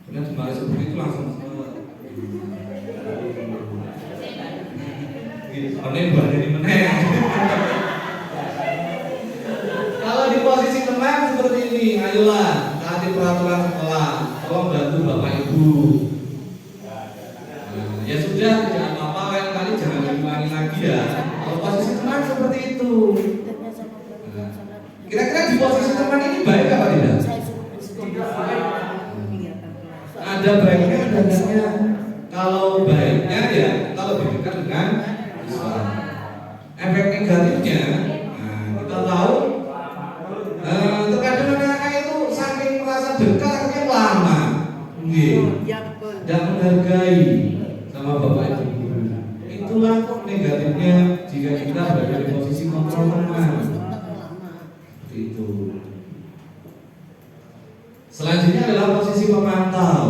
Karena dimarahi seperti itu langsung meneh jadi meneh. Kalau di posisi tenang seperti ini, ayolah taati peraturan sekolah, tolong bantu bapak ibu. Nah, ya sudah, tidak apa-apa, lain kali jangan diulangi lagi ya. Kalau posisi tenang seperti itu. Nah, kira-kira di posisi tenang ini baik apa tidak? Ada baiknya, ada enggaknya. Kalau baiknya ya kalau lebih dekat dengan Islam. Efek negatifnya, nah, kita tahu terkadang anak-anak itu saking merasa dekat akhirnya lama, tidak menghargai sama bapak ibu. Itulah negatifnya jika kita berada di posisi kontrol teman. Seperti itu. Selanjutnya adalah posisi pemantau.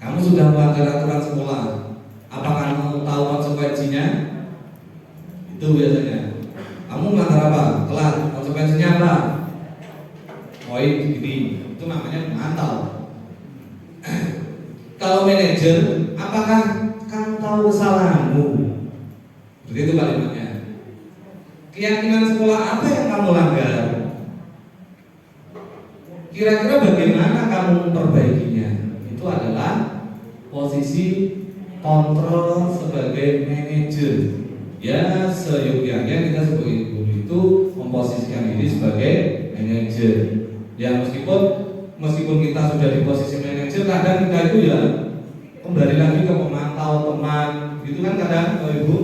Kamu sudah melanggar aturan sekolah. Apakah kamu tahu konsekuensinya? Itu biasanya. Kamu melanggar apa? Telat. Konsekuensinya apa? Poin begini. Itu namanya memantau. Kalau manajer, apakah kamu tahu kesalahanmu? Begitu kalimatnya. Keyakinan sekolah apa yang kamu langgar? Kira-kira bagaimana kamu memperbaikinya? Itu adalah posisi kontrol sebagai manajer. Ya, seyogyanya kita sebagai guru itu memposisikan diri sebagai manajer. Ya, meskipun kita sudah di posisi manajer, kadang kita itu ya kembali lagi ke pemantau teman. Gitu kan kadang Bapak Ibu,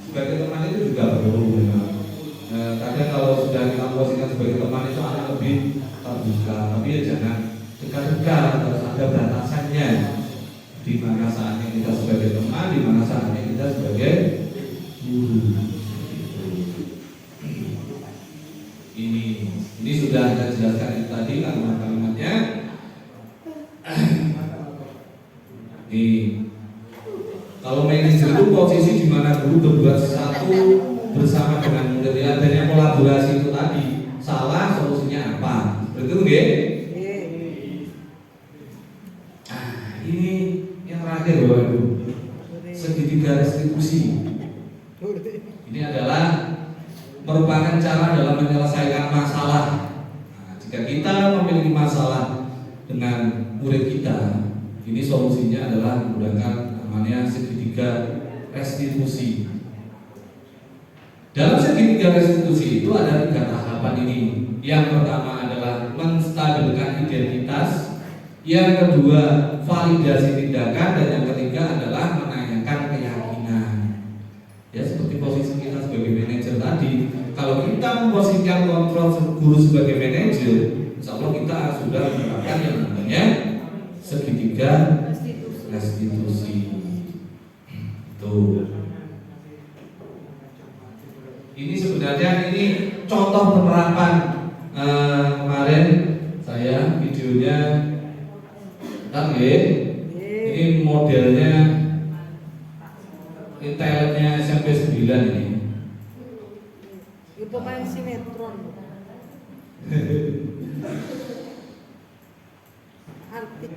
sebagai teman itu juga perlu. Kadang kalau sudah kita posisikan sebagai teman itu akan lebih terbuka, tapi ya jangan dekat-dekat, harus ada batasannya. Di mana saatnya kita sebagai teman, di mana saatnya kita sebagai guru. Ini sudah saya jelaskan tadi kalimat-kalimatnya. Kalau manajer itu posisi di mana guru berbuat sesuatu bersama dengan murid, ya, adanya kolaborasi itu tadi. Salah solusinya apa? Betul nggih? Ini yang terakhir Bapak Ibu. Segitiga restitusi. Ini adalah merupakan cara dalam menyelesaikan masalah. Nah, jika kita memiliki masalah dengan murid kita, ini solusinya adalah menggunakan namanya segitiga restitusi. Dalam segitiga restitusi itu ada 3 tahapan ini. Yang pertama adalah menstabilkan identitas, yang kedua validasi tindakan, dan yang ketiga adalah menanyakan keyakinan. Ya, seperti posisi kita sebagai manajer tadi. Kalau kita memposisikan kontrol guru sebagai manajer, insya Allah kita sudah menerapkan yang namanya segitiga restitusi. Tuh. Ini sebenarnya ini contoh penerapan kemarin saya videonya kan ini modelnya ini talentnya SMP 9 ini. Itu pemain sinetron. Artis.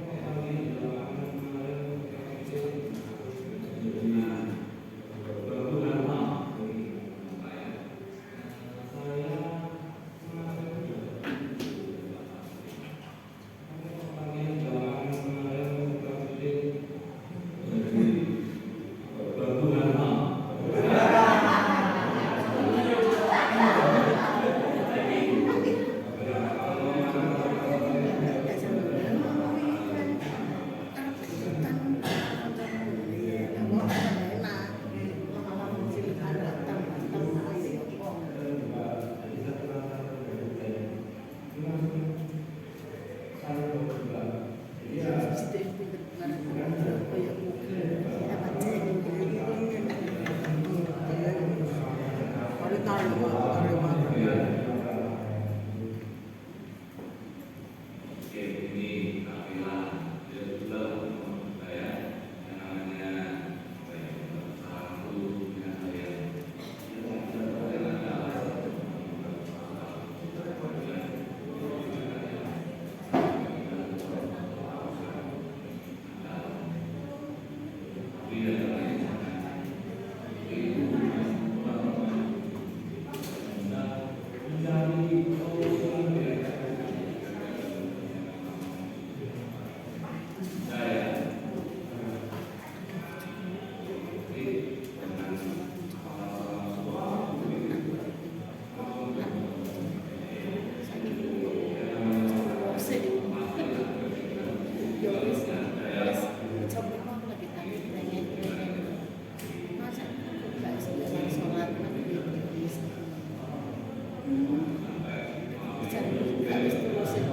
Habis terusin.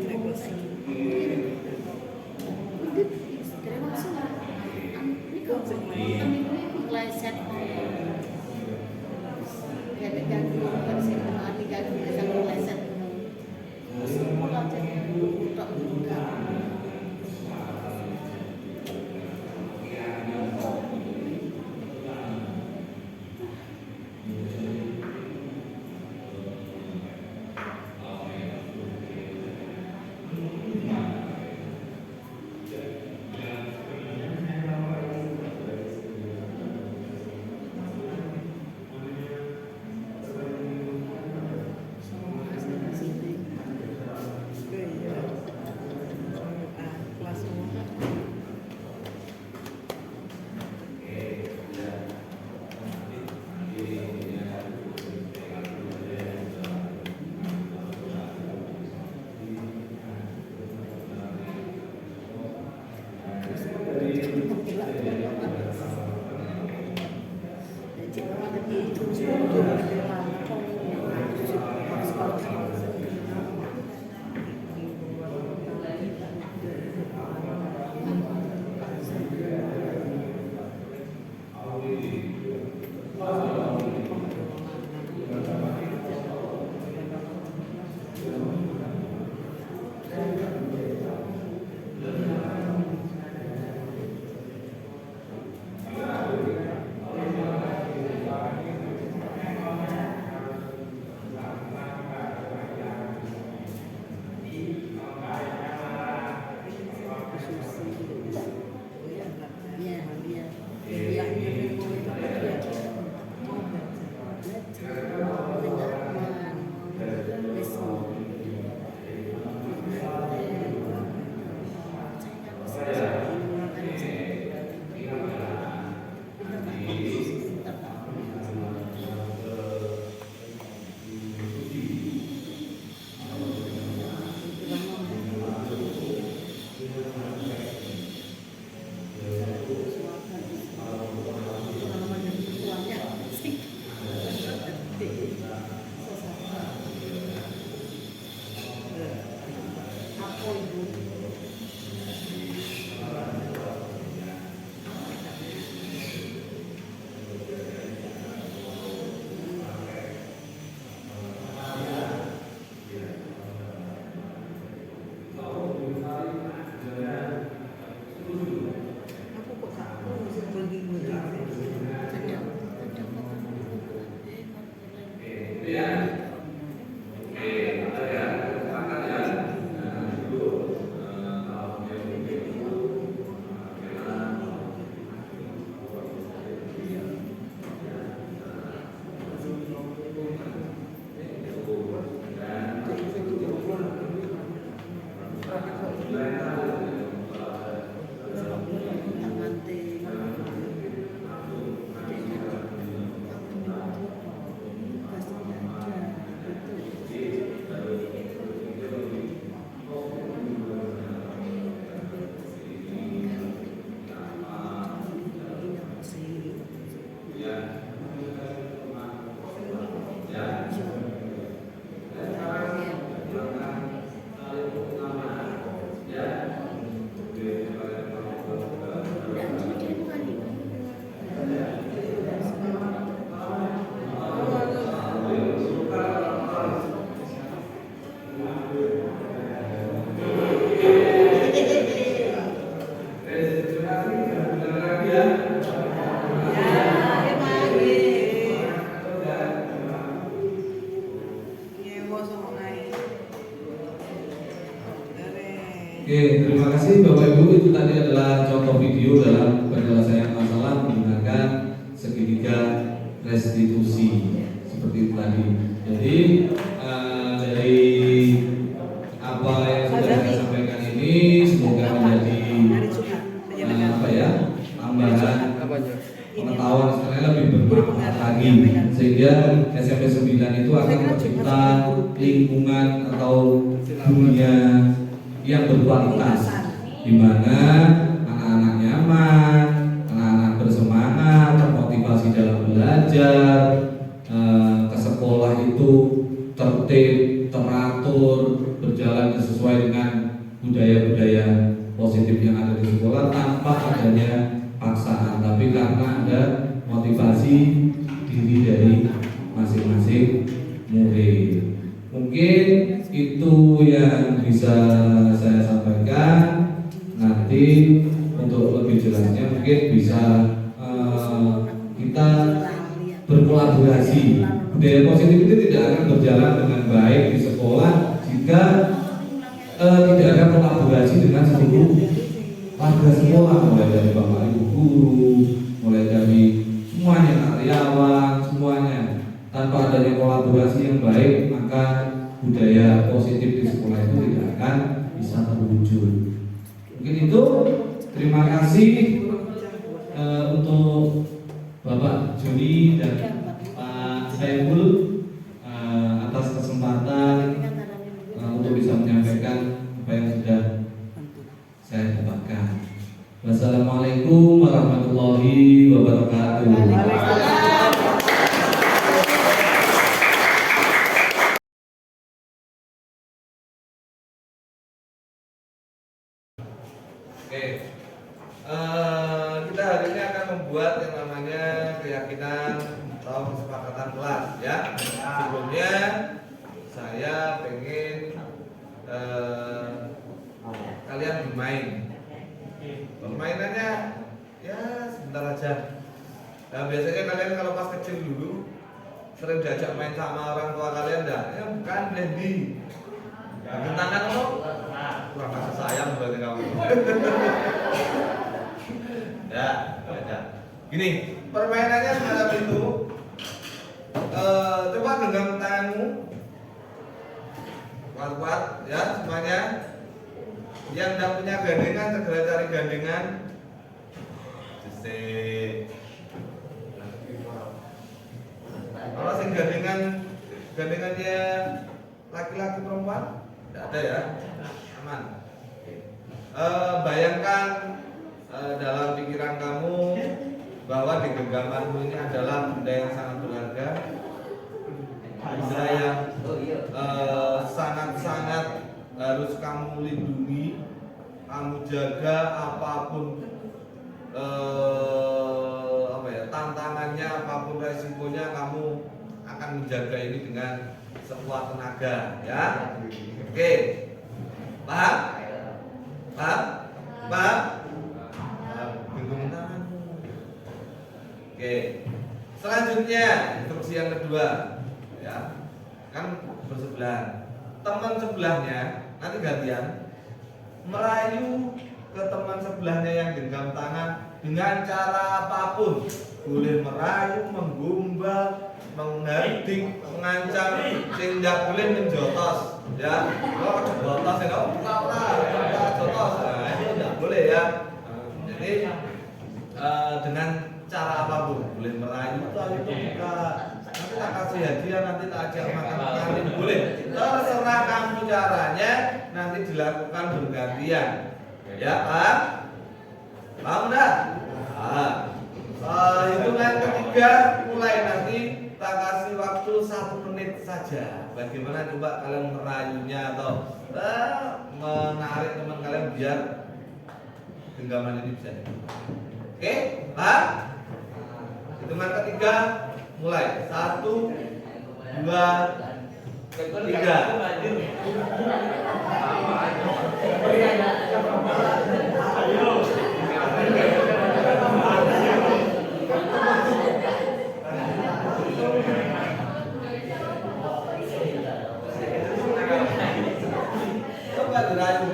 Nek wis. Kira langsung ini kok meleset. Kayak ganggu kan sih hati ganggu bisa meleset. Semua jadi budak budak. Kelas semua. Oke, terima kasih Bapak Ibu. Itu tadi adalah contoh video dalam penyelesaian masalah menggunakan segitiga restitusi seperti itu tadi. Jadi dari apa yang sudah saya sampaikan ini semoga menjadi tambahan pengetahuan sebenarnya lebih bermanfaat lagi, sehingga SMP 9 itu akan mencipta lingkungan atau dunia yang berkualitas, di mana anak-anak nyaman, anak-anak bersemangat, termotivasi dalam belajar, sekolah itu tertib, teratur, berjalan sesuai dengan budaya-budaya positif yang ada di sekolah tanpa adanya paksaan, tapi karena ada motivasi diri dari masing-masing murid. Mungkin itu yang bisa saya sampaikan. Nanti untuk lebih jelasnya mungkin bisa kita berkolaborasi. Budaya positif itu tidak akan berjalan dengan baik di sekolah jika tidak ada kolaborasi dengan seluruh warga sekolah, mulai dari bapak ibu guru, mulai dari semuanya, karyawan, semuanya. Tanpa adanya kolaborasi yang baik, maka budaya positif di sekolah itu tidak akan bisa terwujud. Mungkin itu. Terima kasih untuk Bapak Joni dan Pak Saiful atas kesempatan untuk bisa menyampaikan apa yang sudah saya dapatkan. Wassalamualaikum warahmatullahi wabarakatuh. Oke, kita hari ini akan membuat yang namanya keyakinan atau kesepakatan kelas, ya. Sebelumnya saya pengen kalian bermain. Permainannya ya sebentar aja. Nah, biasanya kalian kalau pas kecil dulu sering diajak main sama orang tua kalian, dah? Ya bukan, Blendi. Tangan lo kurang kasih sayang berarti kamu. Ya, baca. Gini, permainannya semacam itu. Coba genggam tanganmu kuat-kuat, ya semuanya. Yang tidak punya gandengan segera cari gandengan. Kalau sing gandengannya laki-laki perempuan, tidak ada ya, aman. Bayangkan dalam pikiran kamu bahwa di genggamanmu ini adalah benda yang sangat berharga, benda yang sangat-sangat harus kamu lindungi, kamu jaga apapun tantangannya, apapun resikonya, kamu akan menjaga ini dengan sekuat tenaga, ya. Oke, paham? Paham? Paham? Genggam tanganmu. Oke. Selanjutnya instruksi yang kedua, ya, kan bersebelahan. Teman sebelahnya nanti gantian merayu ke teman sebelahnya yang genggam tangan dengan cara apapun. Boleh merayu, menggombal, menghardik, mengancam, tindak boleh menjotos, ya. Kalau jotos ya kamu buka jotos, nah itu tidak boleh ya. Jadi dengan cara apapun, boleh merayu, itu buka. Nanti tak kasih hadiah, nanti tak ajak makan nanti boleh. Terserah kamu caranya, nanti dilakukan bergantian. Ya, paham? Paham enggak? Hitungan ketiga mulai, nanti tak kasih waktu 1 menit saja. Bagaimana coba kalian merayunya atau menarik teman kalian biar genggaman ini bisa. Oke, paham? Hitungan ketiga mulai. 1, 2, 3. Coba dirayu.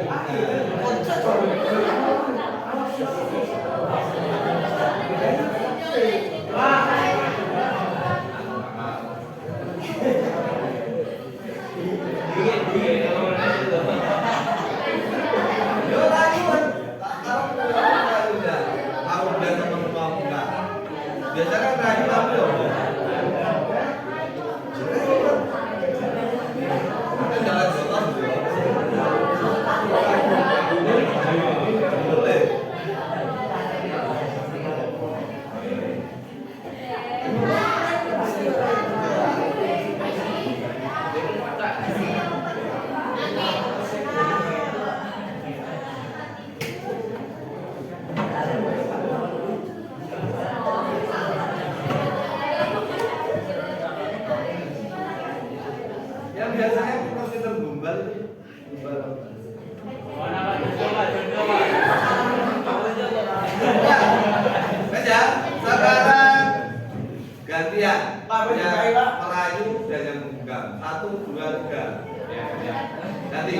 biasanya pasti tergumbal. Ya, sekarang gantian. Yang merayu dan yang menggenggam. 1, 2, 3. Ganti.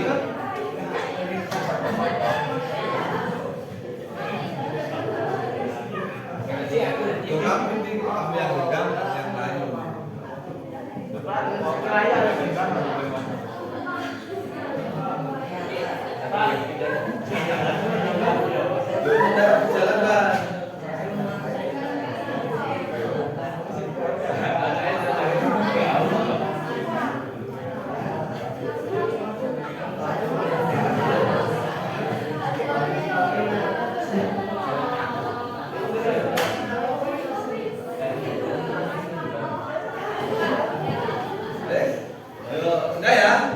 Kamu penting kamu yang genggam, yang merayu. Jalan Pak. Sudah ya?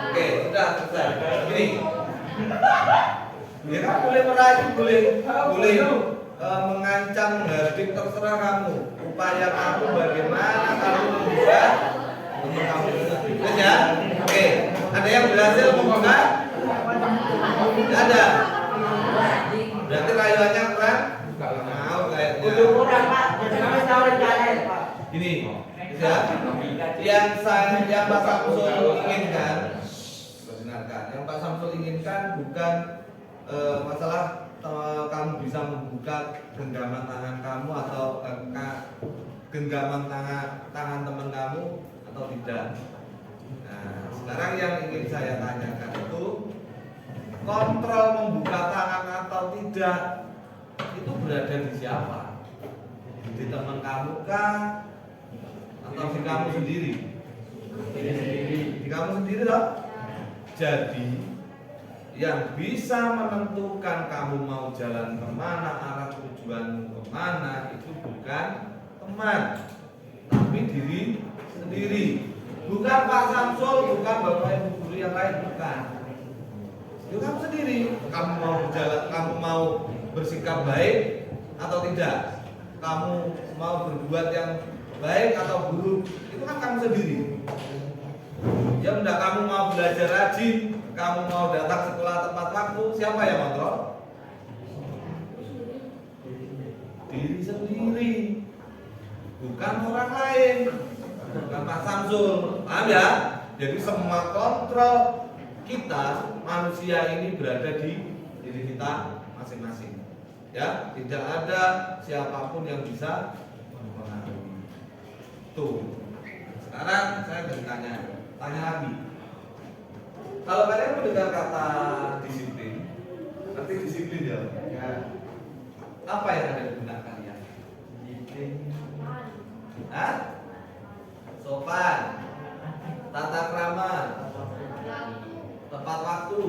Oke, sudah selesai. Gini. Ya kamu boleh merayu, boleh mengancam hardik, terserah kamu. Upaya kamu bagaimana kamu membuat teman kamu itu ya. Oke, ada yang berhasil membuka? Tidak ada. Berarti rayuannya kurang? Mau kayaknya. Ini, ya. Yang Pak Samsul inginkan, yang Pak Samsul inginkan bukan masalah kamu bisa membuka genggaman tangan kamu atau genggaman tangan teman kamu atau tidak. Nah, sekarang yang ingin saya tanyakan itu kontrol membuka tangan atau tidak itu berada di siapa? Di teman kamu kah? Atau di kamu sendiri? Di kamu sendiri loh. Jadi yang bisa menentukan kamu mau jalan kemana, arah tujuanmu kemana itu bukan teman, tapi diri sendiri. Bukan Pak Samsul, bukan Bapak Ibu guru yang lain, bukan. Itu kamu sendiri. Kamu mau berjalan, kamu mau bersikap baik atau tidak? Kamu mau berbuat yang baik atau buruk? Itu kan kamu sendiri. Ya udah, kamu mau belajar rajin, kamu mau datang sekolah tepat waktu, siapa yang kontrol? Diri sendiri, bukan orang lain, bukan Pak Samsul. Paham ya? Jadi semua kontrol kita manusia ini berada di diri kita masing-masing. Ya, tidak ada siapapun yang bisa mempengaruhi. Tuh. Sekarang saya bertanya lagi. Kalau kalian mendengar kata disiplin, arti disiplin ya? Ya. Apa yang ada di benak kalian? Disiplin. Hah? Sopan, tata krama, tepat waktu.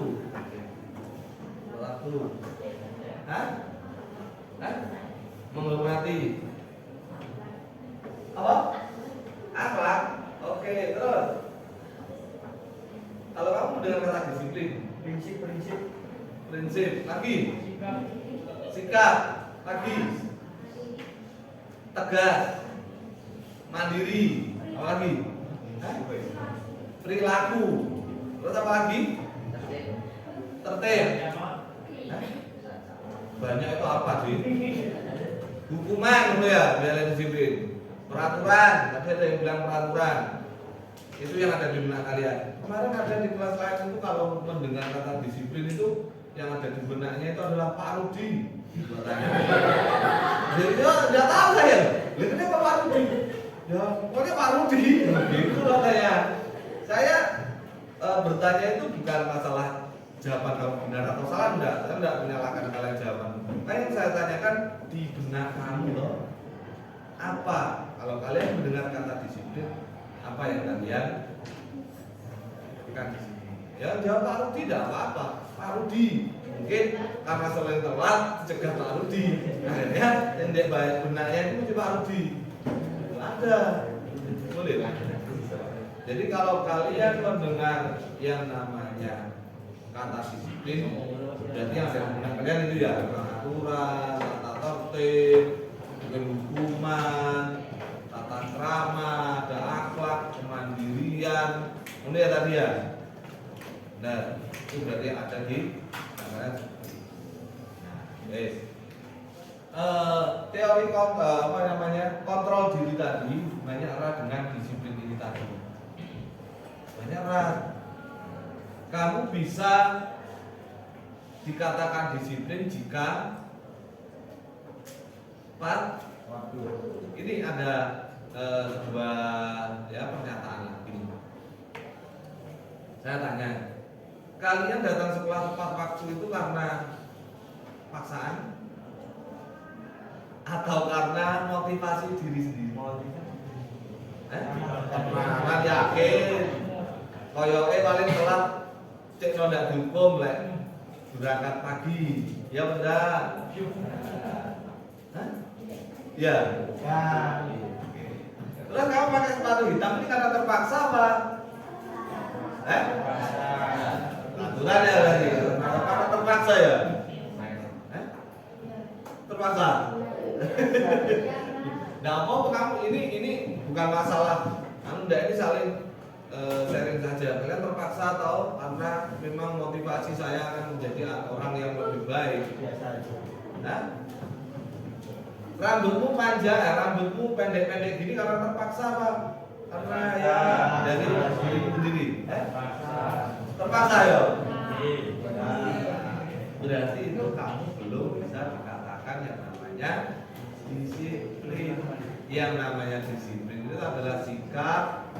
Hah? Hah? Menghormati. Apa? Akhlak. Oke, terus. Kalau kamu mendengar kata disiplin, prinsip, lagi, sikap, lagi, tegas, mandiri, apa lagi? Hah? Perilaku, terus apa lagi? Tertib. Hah? Banyak itu apa sih? Hukuman itu ya, biar disiplin. Peraturan, tadi ada yang bilang peraturan. Itu yang ada di benak kalian. Kemarin ada di kelas lain itu kalau mendengar kata disiplin itu yang ada di benaknya itu adalah Pak Rudi. Jadi dia nggak tahu saya. Lihat kenapa Pak Rudi? Ya pokoknya Pak Rudi. Gitu loh saya. Saya bertanya itu bukan masalah jawaban kamu benar atau salah, enggak. Saya enggak menyalahkan kalian jawaban. Nah, yang saya tanyakan di benak kamu loh. Apa kalau kalian mendengar kata disiplin? Apa yang kalian lakukan di sini? Ya jawab Pak Rudi, tidak apa-apa. Pak Rudi mungkin karena selain telat cegah Pak Rudi, akhirnya yang dia baik benarnya itu Pak Rudi. Ada, boleh lah. Jadi kalau kalian mendengar yang namanya kata disiplin, berarti yang saya dengar kalian itu ya aturan, tata tertib, mungkin hukuman, tata krama, ada akhlak, kemandirian, Ini ya tadi ya. Nah, itu berarti ada di anggaran. Teori kontrol diri tadi banyak erat dengan disiplin ini tadi. Banyak erat. Kamu bisa dikatakan disiplin jika ini ada sebuah pernyataan lagi. Saya tanya, kalian datang sekolah tepat waktu itu karena paksaan atau karena motivasi diri sendiri? Karena yakin, koyoke paling telat, cek ndak dihukum lek berangkat pagi, ya benar. Ya. Terus kamu pakai sepatu hitam ini karena terpaksa apa? Aturan ya berarti. Karena terpaksa ya? Terpaksa. Nah, mau kamu ini bukan masalah. Kamu ini saling sharing saja. Kalian terpaksa atau karena memang motivasi saya akan menjadi orang yang lebih baik. Nah, rambutmu panjang, rambutmu pendek-pendek gini karena terpaksa apa? Karena ya dari dirimu sendiri. Terpaksa ya. Berarti itu kamu belum bisa dikatakan yang namanya disiplin. Yang namanya disiplin itu adalah sikap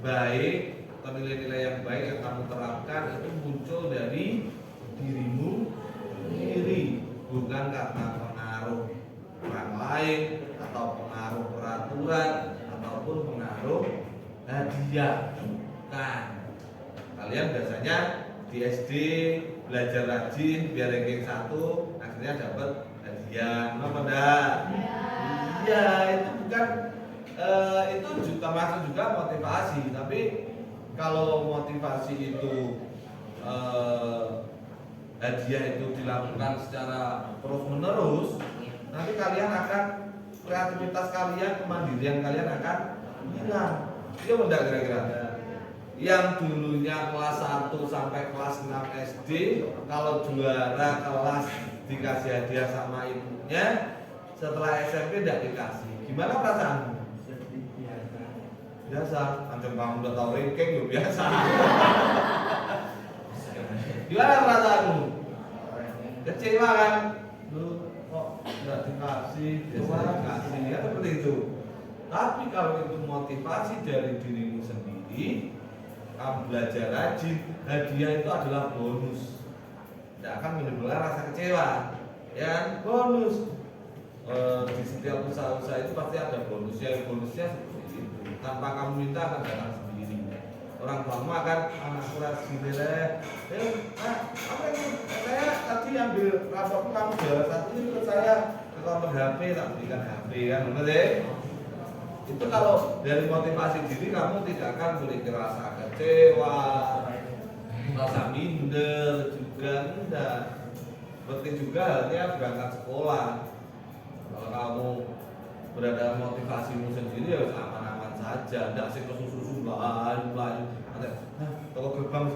baik atau nilai-nilai yang baik yang kamu terapkan itu muncul dari dirimu sendiri, bukan karena pengaruh orang lain atau pengaruh peraturan ataupun pengaruh hadiah. Kan kalian biasanya di SD belajar rajin biar ranking 1 akhirnya dapat hadiah, apa enggak? Iya, itu bukan itu juga masuk juga motivasi, tapi kalau motivasi itu hadiah itu dilakukan secara terus menerus, nanti kalian akan kreativitas kalian, kemandirian kalian akan hilang. Iya benar kira-kira. Yang dulunya kelas 1 sampai kelas 6 SD, kalau juara kelas dikasih hadiah sama ibunya, setelah SMP tidak dikasih. Gimana perasaanmu? Biasa, macam kamu udah tahu ranking ya biasa. Gimana perasaanmu? Kecewa kan? Lu kok nggak dikasih, dikasih ya seperti itu. Tapi kalau itu motivasi dari dirimu sendiri, kamu belajar rajin, hadiah itu adalah bonus. Tidak akan menimbulkan rasa kecewa, ya bonus. Di setiap usaha-usaha itu pasti ada bonusnya, bonusnya seperti itu. Tanpa kamu minta akan datang sendiri. Orang tuamu akan anak kelas gini deh. Apa ini? Saya tadi ambil rapor kamu juara 1 ini ikut saya ke kamar HP, tak berikan HP kan, benar deh. Itu kalau dari motivasi diri kamu tidak akan memiliki rasa kecewa, rasa minder juga enggak. Seperti juga halnya berangkat sekolah. Kalau kamu berada motivasimu sendiri ya aman-aman saja, tidak sih kesusu lain. Kalau gerbang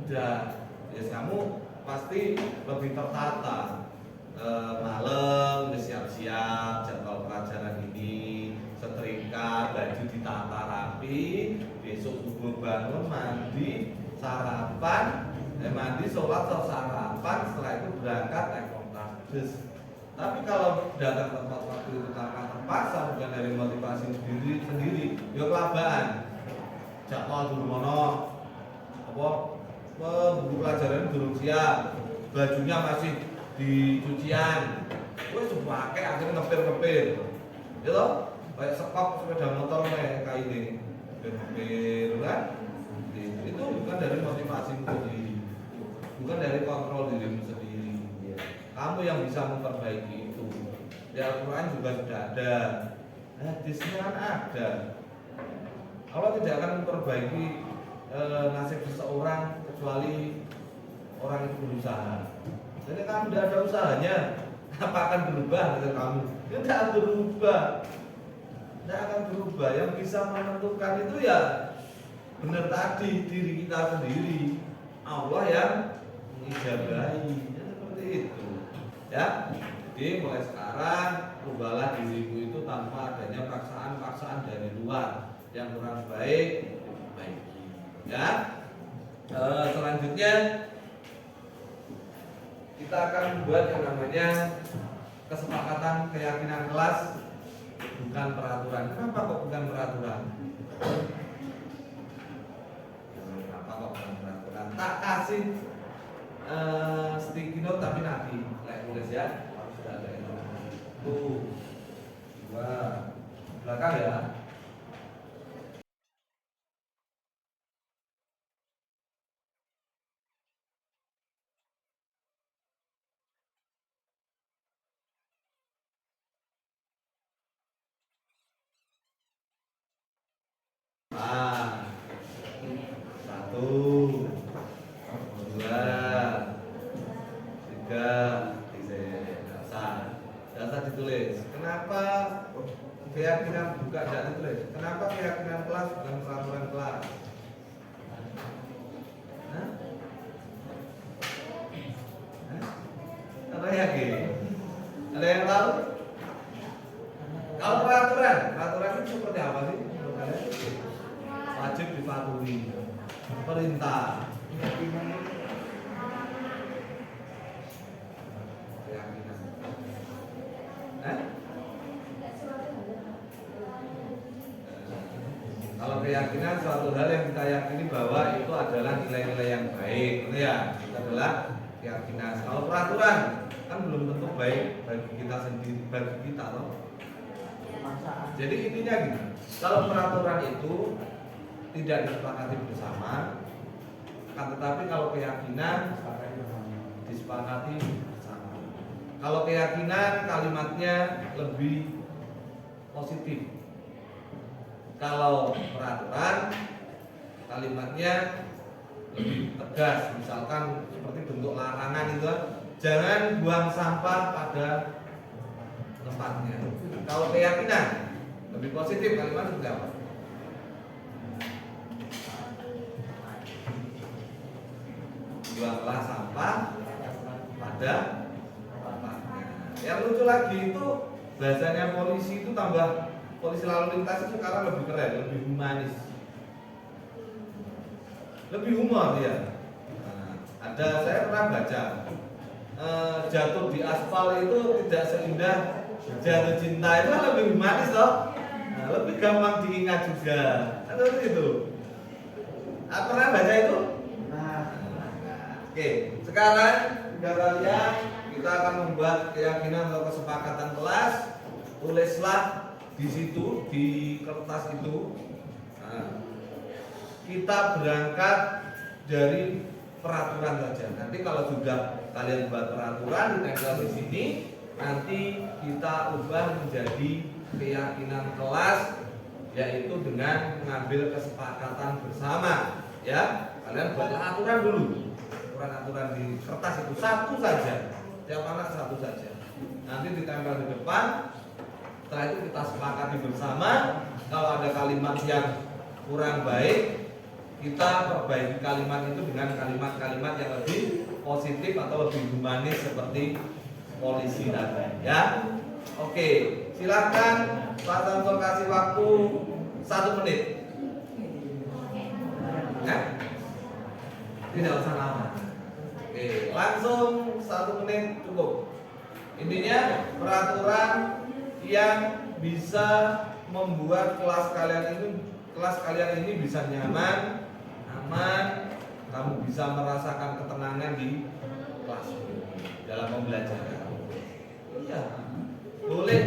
udah, ya kamu pasti lebih tertata. Malam udah siap-siap jadwal pelajaran ini, setrika, baju ditata rapi, besok subuh bangun mandi, sarapan, mandi, sholat, sarapan, setelah itu berangkat naik kompres. Tapi kalau datang tempat waktu itu karena terpaksa bukan dari motivasi sendiri, ya kelabaan. Jadwal dulu mono, buku pelajaran belum siap, bajunya masih di cucian, wes pakai akhirnya ngepir, gitu, kayak sekop sepeda motor kayak ini, ngepir kan, itu bukan dari motivasi sendiri, bukan dari kontrol dirimu sendiri. Kamu yang bisa memperbaiki itu. Di Al-Quran juga sudah ada, hadisnya kan ada. Allah tidak akan memperbaiki nasib seseorang kecuali orang itu berusaha. Jadi kamu tidak ada usahanya, apa akan berubah dengan kamu? Tidak berubah. tidak akan berubah. Yang bisa menentukan itu ya benar tadi, diri kita sendiri. Allah yang mengijabahi, ya, seperti itu. Ya, jadi mulai sekarang ubahlah dirimu itu tanpa adanya paksaan-paksaan dari luar yang kurang baik, baiki. Ya, selanjutnya kita akan membuat yang namanya kesepakatan keyakinan kelas, bukan peraturan. Kenapa kok bukan peraturan? Kenapa kok bukan peraturan? Tak kasih sticky note tapi nanti tulis ya, harus sudah ada itu. Tuh, dua belakang ya. Ah, satu, dua, tiga, dasar ditulis. Kenapa keyakinan buka tidak ditulis? Kenapa keyakinan kelas bukan peraturan kelas? Hah? Ada yakin? Ada yang tahu? Kalau peraturan itu seperti apa sih? Menurut kalian? Wajib dipatuhi, perintah, keyakinan. Kalau keyakinan suatu hal yang kita yakini bahwa itu adalah nilai-nilai yang baik, itu ya, itu adalah keyakinan. Kalau peraturan kan belum tentu baik bagi kita sendiri, bagi kita loh. Jadi intinya gini, kalau peraturan itu tidak disepakati bersama, akan tetapi kalau keyakinan disepakati bersama. Kalau keyakinan kalimatnya lebih positif. Kalau peraturan kalimatnya lebih tegas, misalkan seperti bentuk larangan itu, jangan buang sampah pada tempatnya. Kalau keyakinan lebih positif, kalimat seperti apa? Buanglah sampah pada tempatnya. Yang lucu lagi itu bahasanya polisi itu tambah, polisi lalu lintas itu sekarang lebih keren, lebih humanis, lebih humor ya. Nah, ada, saya pernah baca jatuh di aspal itu tidak seindah jatuh cinta, itu kan lebih humanis toh. Nah, lebih gampang diingat juga. Ada itu. Pernah baca itu? Oke, sekarang sudah kalian, kita akan membuat keyakinan atau kesepakatan kelas. Tulislah di situ, di kertas itu. Nah, kita berangkat dari peraturan saja. Nanti kalau sudah kalian buat peraturan ditempel di sini, nanti kita ubah menjadi keyakinan kelas, yaitu dengan mengambil kesepakatan bersama. Ya, kalian buatlah aturan dulu. Aturan di kertas itu satu saja, tiap anak satu saja. Nanti ditempel di depan. Setelah itu kita sepakati bersama. Kalau ada kalimat yang kurang baik, kita perbaiki kalimat itu dengan kalimat-kalimat yang lebih positif atau lebih humanis seperti polisi tadi. Ya, oke. Silakan Pak Samsul kasih waktu 1 menit. Ya, tidak usah lama. Oke, langsung 1 menit cukup. Intinya peraturan yang bisa membuat kelas kalian ini bisa nyaman, aman, kamu bisa merasakan ketenangan di kelas dalam pembelajaran. Iya, boleh.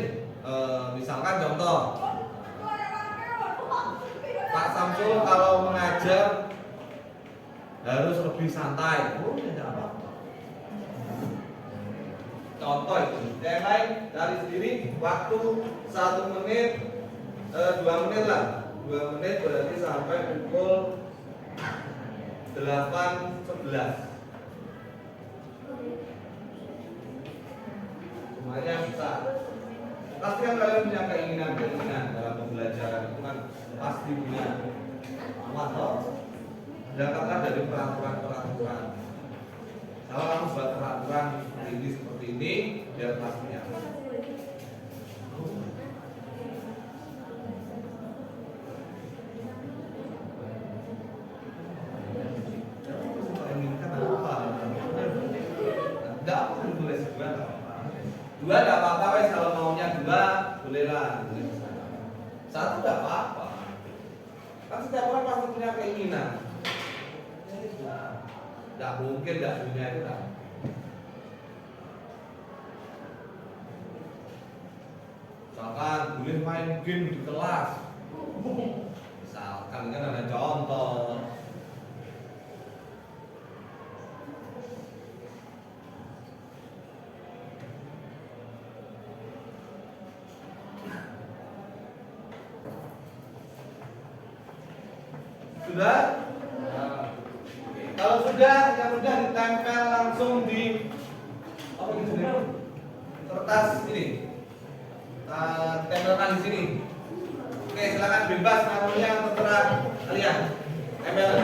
Misalkan contoh, Pak Samsul kalau mengajar harus lebih santai, tidak apa-apa. Contoh itu, yang lain dari sendiri waktu 1 menit, 2 menit lah, 2 menit berarti sampai pukul 8.11. Semuanya bisa. Pasti kan kalian punya keinginan dalam pembelajaran. ibunya. Waduh, dapatkan dari peraturan-peraturan. Kalau kamu buat peraturan seperti ini, biar kelasnya. Inginkan apa? Tidak apa boleh dua, tidak apa-apa. Dua tidak apa-apa, wes kalau maunya dua bolehlah. Satu tidak apa-apa. Kan setiap orang pasti punya keinginan. Tidak mungkin tidak punya itu kan. Misalkan boleh main game di kelas. Misalkan kan ada contoh. Sudah? Kalau sudah, yang sudah ditempel langsung di apa ini? Kertas ini. Tempelkan di sini. Oke, silakan bebas namanya terserah kalian. Tempel.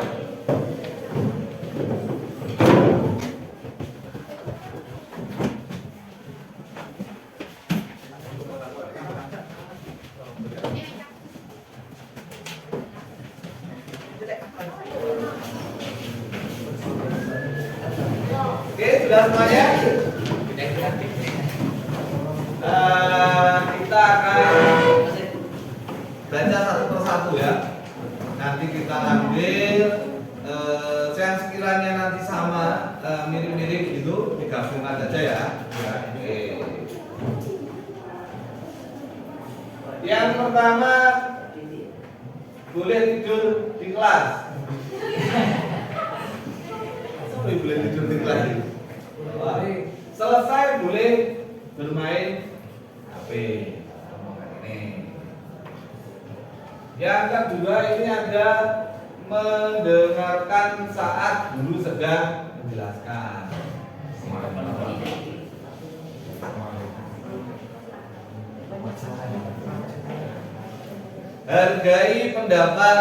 Oke, sudah semuanya? Kita akan baca satu persatu ya. Nanti kita ambil yang sekiranya nanti sama mirip-mirip gitu digabungkan saja ya. Oke. Yang pertama, boleh tidur di kelas. Boleh tidur di kelas. Selesai boleh bermain HP. Ini. Yang kedua ini ada mendengarkan saat guru sedang menjelaskan. Hargai pendapat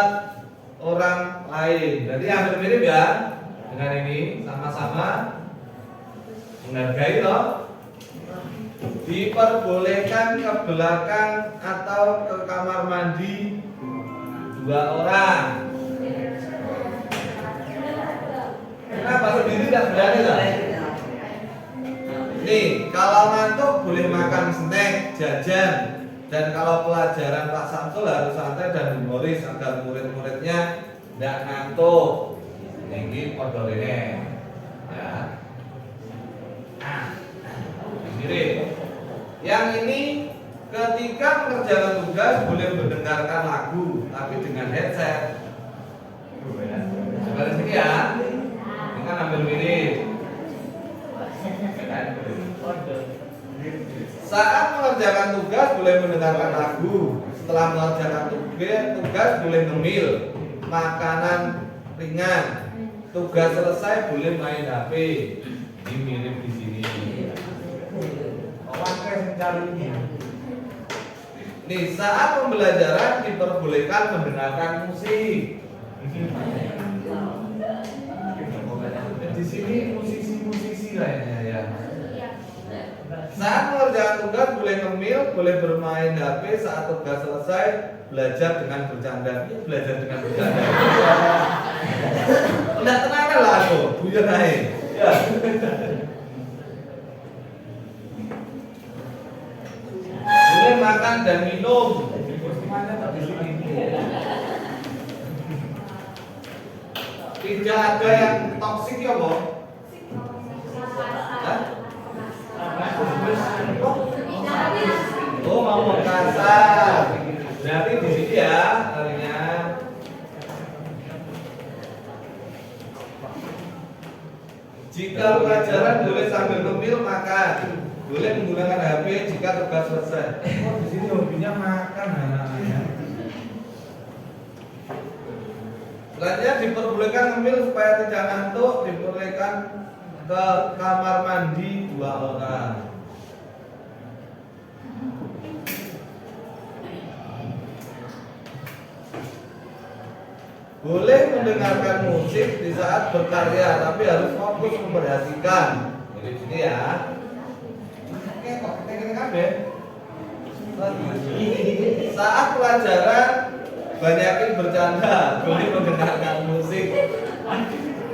orang lain. Berarti hampir mirip ya dengan ini, sama-sama menghargai loh. Diperbolehkan ke belakang atau ke kamar mandi 2 orang. Kenapa sendiri tidak berani loh? Nih, kalau ngantuk boleh makan snack, jajan. Dan kalau pelajaran Pak Samsul harus santai dan humoris agar murid-muridnya tidak ngantuk. Ini kodol ini. Ya. Nah, mirip. Yang ini ketika mengerjakan tugas boleh mendengarkan lagu tapi dengan headset. Coba di sini ya. Ini kan hampir mirip. Saat mengerjakan tugas boleh mendengarkan lagu. Setelah mengerjakan tugas boleh ngemil. Makanan ringan. Tugas selesai boleh main HP. Ini mirip di sini. Nih, saat pembelajaran diperbolehkan mendengarkan musik. Di sini musisi-musisi lainnya ya. Saat mengerjakan tugas boleh ngemil, boleh bermain HP. Saat tugas selesai belajar dengan bercanda. Belajar dengan bercanda. Udah tenang lah aku, buyur naik. Ya. Boleh makan dan minum. Tidak ada yang toksik ya, Bang? Oh, mau kasar. Berarti di sini ya artinya. Jika pelajaran boleh sambil ngemil makan. Boleh menggunakan HP jika tugas selesai. Oh, di sini hobinya makan anak-anaknya. Selanjutnya diperbolehkan ngemil supaya tidak ngantuk. Diperbolehkan ke kamar mandi 2 orang. Boleh mendengarkan musik di saat berkarya, tapi harus fokus memperhatikan. Jadi sini ya. Oke, kok kita kabeh. Saat pelajaran banyakin bercanda, boleh mendengarkan musik.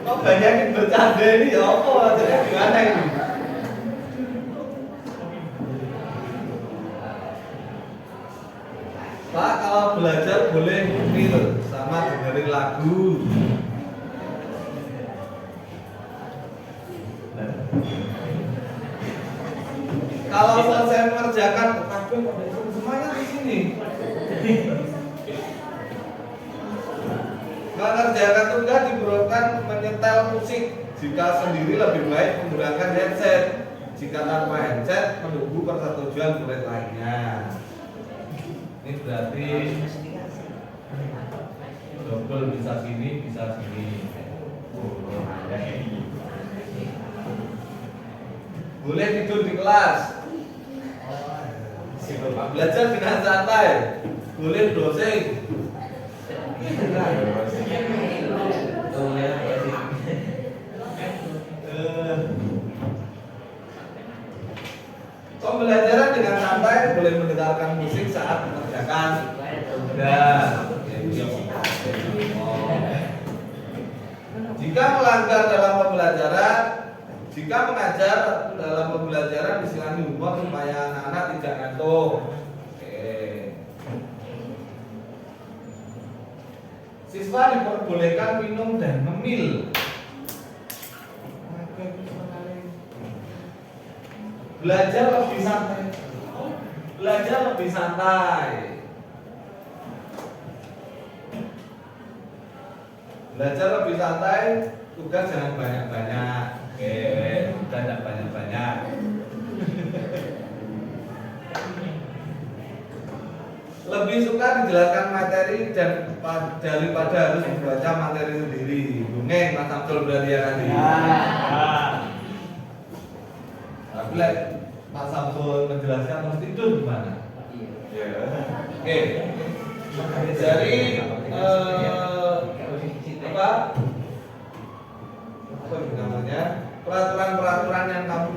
Kok banyakin bercanda ini ya apa? Jadi gimana ini? Pak, kalau belajar boleh ngemil sama dengerin lagu. Kalau selesai mengerjakan, semuanya di sini. Mengerjakan tugas diperlukan menyetel musik. Jika sendiri lebih baik menggunakan headset. Jika tanpa headset, menunggu persetujuan murid lainnya. Ini berarti double bisa sini, bisa sini. Boleh tidur di kelas. Belajar dengan santai. Boleh browsing. Pembelajaran dengan santai, boleh mendengarkan musik saat mengerjakan tugas. Jika melanggar dalam pembelajaran, jika mengajar dalam pembelajaran disilahi humor supaya anak-anak tidak ngantuk. Siswa diperbolehkan minum dan ngemil. Belajar lebih santai. Belajar lebih santai. Belajar lebih santai, tugas jangan banyak-banyak. Oke, tugas jangan banyak-banyak. Lebih suka dijelaskan materi dan daripada harus membaca materi sendiri. Dongeng Mas Abdul berarti ya nanti. Tapi Pak Samsul menjelaskan harus tidur gimana? Iya. Oke. Dari apa namanya? Peraturan-peraturan yang kamu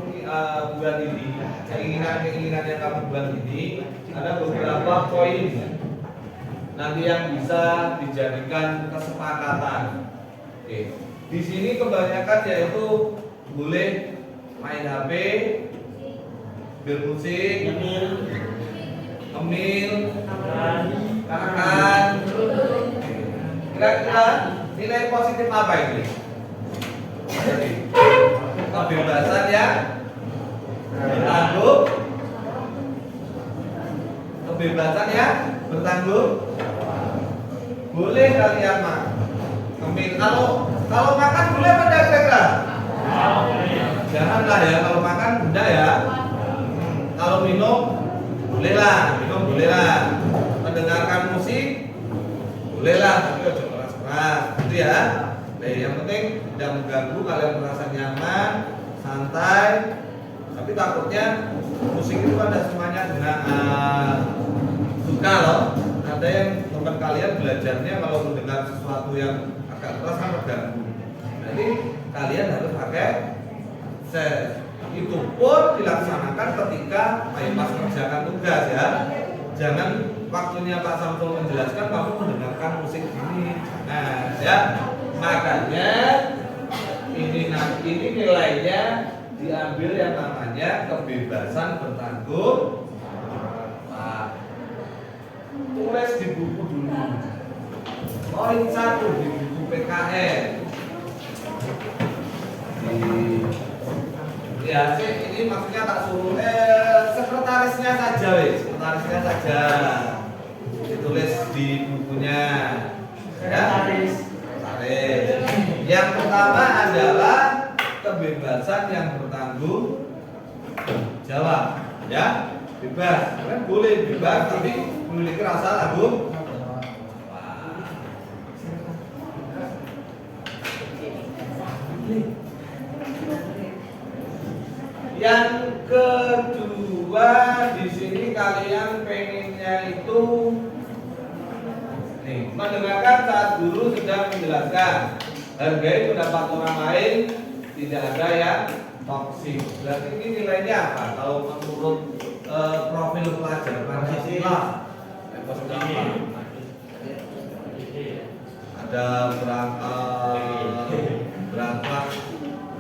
buat ini, keinginan-keinginan yang kamu buat ini, ada beberapa poin nanti yang bisa dijadikan kesepakatan. Oke. Di sini kebanyakan yaitu boleh main HP, bermusik, ngemil, makan. Kira-kira nilai positif apa ini? Kebebasan ya, bertanggung. Kebebasan ya, bertanggung. Boleh kalian ngemil. Kalau makan boleh apa enggak kira-kira? Janganlah ya, kalau makan benda ya. Kalau minum bolehlah, mendengarkan musik bolehlah, tapi jangan keras-keras, gitu ya. Nah, yang penting tidak mengganggu, kalian merasa nyaman, santai. Tapi takutnya musik itu ada semuanya dengan suka loh. Ada yang teman kalian belajarnya kalau mendengar sesuatu yang agak keras kan terganggu. Jadi kalian harus pakai set. Itu pun dilaksanakan ketika pas mengerjakan tugas ya. Jangan waktunya Pak Samsul menjelaskan kamu mendengarkan musik ini. Nah, ya. Makanya ini nilainya diambil yang namanya kebebasan bertanggung. Tulis di buku dulu. Poin 1 di buku PKN. Ya, ini maksudnya tak suruh sekretarisnya saja, sekretarisnya saja ditulis di bukunya. Ya, sekretaris. Yang pertama adalah kebebasan yang bertanggung jawab, ya, bebas, kan boleh bebas, tapi memiliki rasa tanggung. Yang kedua di sini kalian pengennya itu nih mendengarkan saat guru sedang menjelaskan. Hargai pendapat orang lain, tidak ada yang toksik. Berarti ini nilainya apa? Kalau menurut profil pelajar Pancasila, ada berangkat,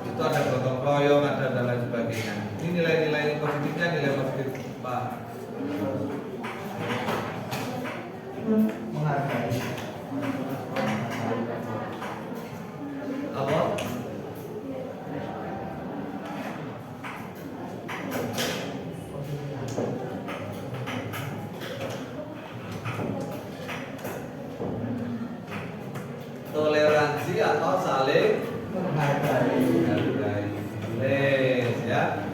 itu ada gotong royong, ada dan lain sebagainya. Ini nilai-nilai positifnya, nilai positif Pak. Menghargai. Apa? Toleransi atau saling Menghargai. Tulis ya.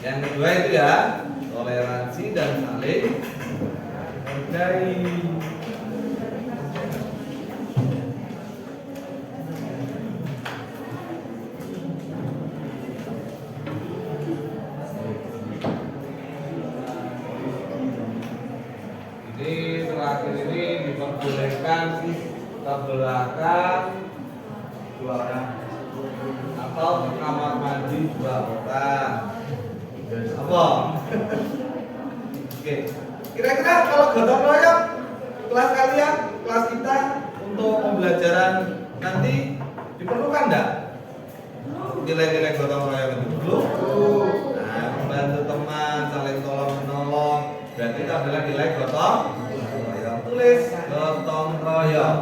Yang kedua itu ya, toleransi dan saling menghargai. Ini terakhir ini diperbolehkan ke belakang 2 orang atau ke kamar mandi 2 orang. Apa? Oke. Kira-kira kalau gotong royong kelas kalian, kelas kita untuk pembelajaran nanti diperlukan enggak? Nilai-nilai gotong royong itu perlu. Nah, membantu teman, saling tolong menolong, berarti itu adalah nilai gotong royong. Tulis gotong royong.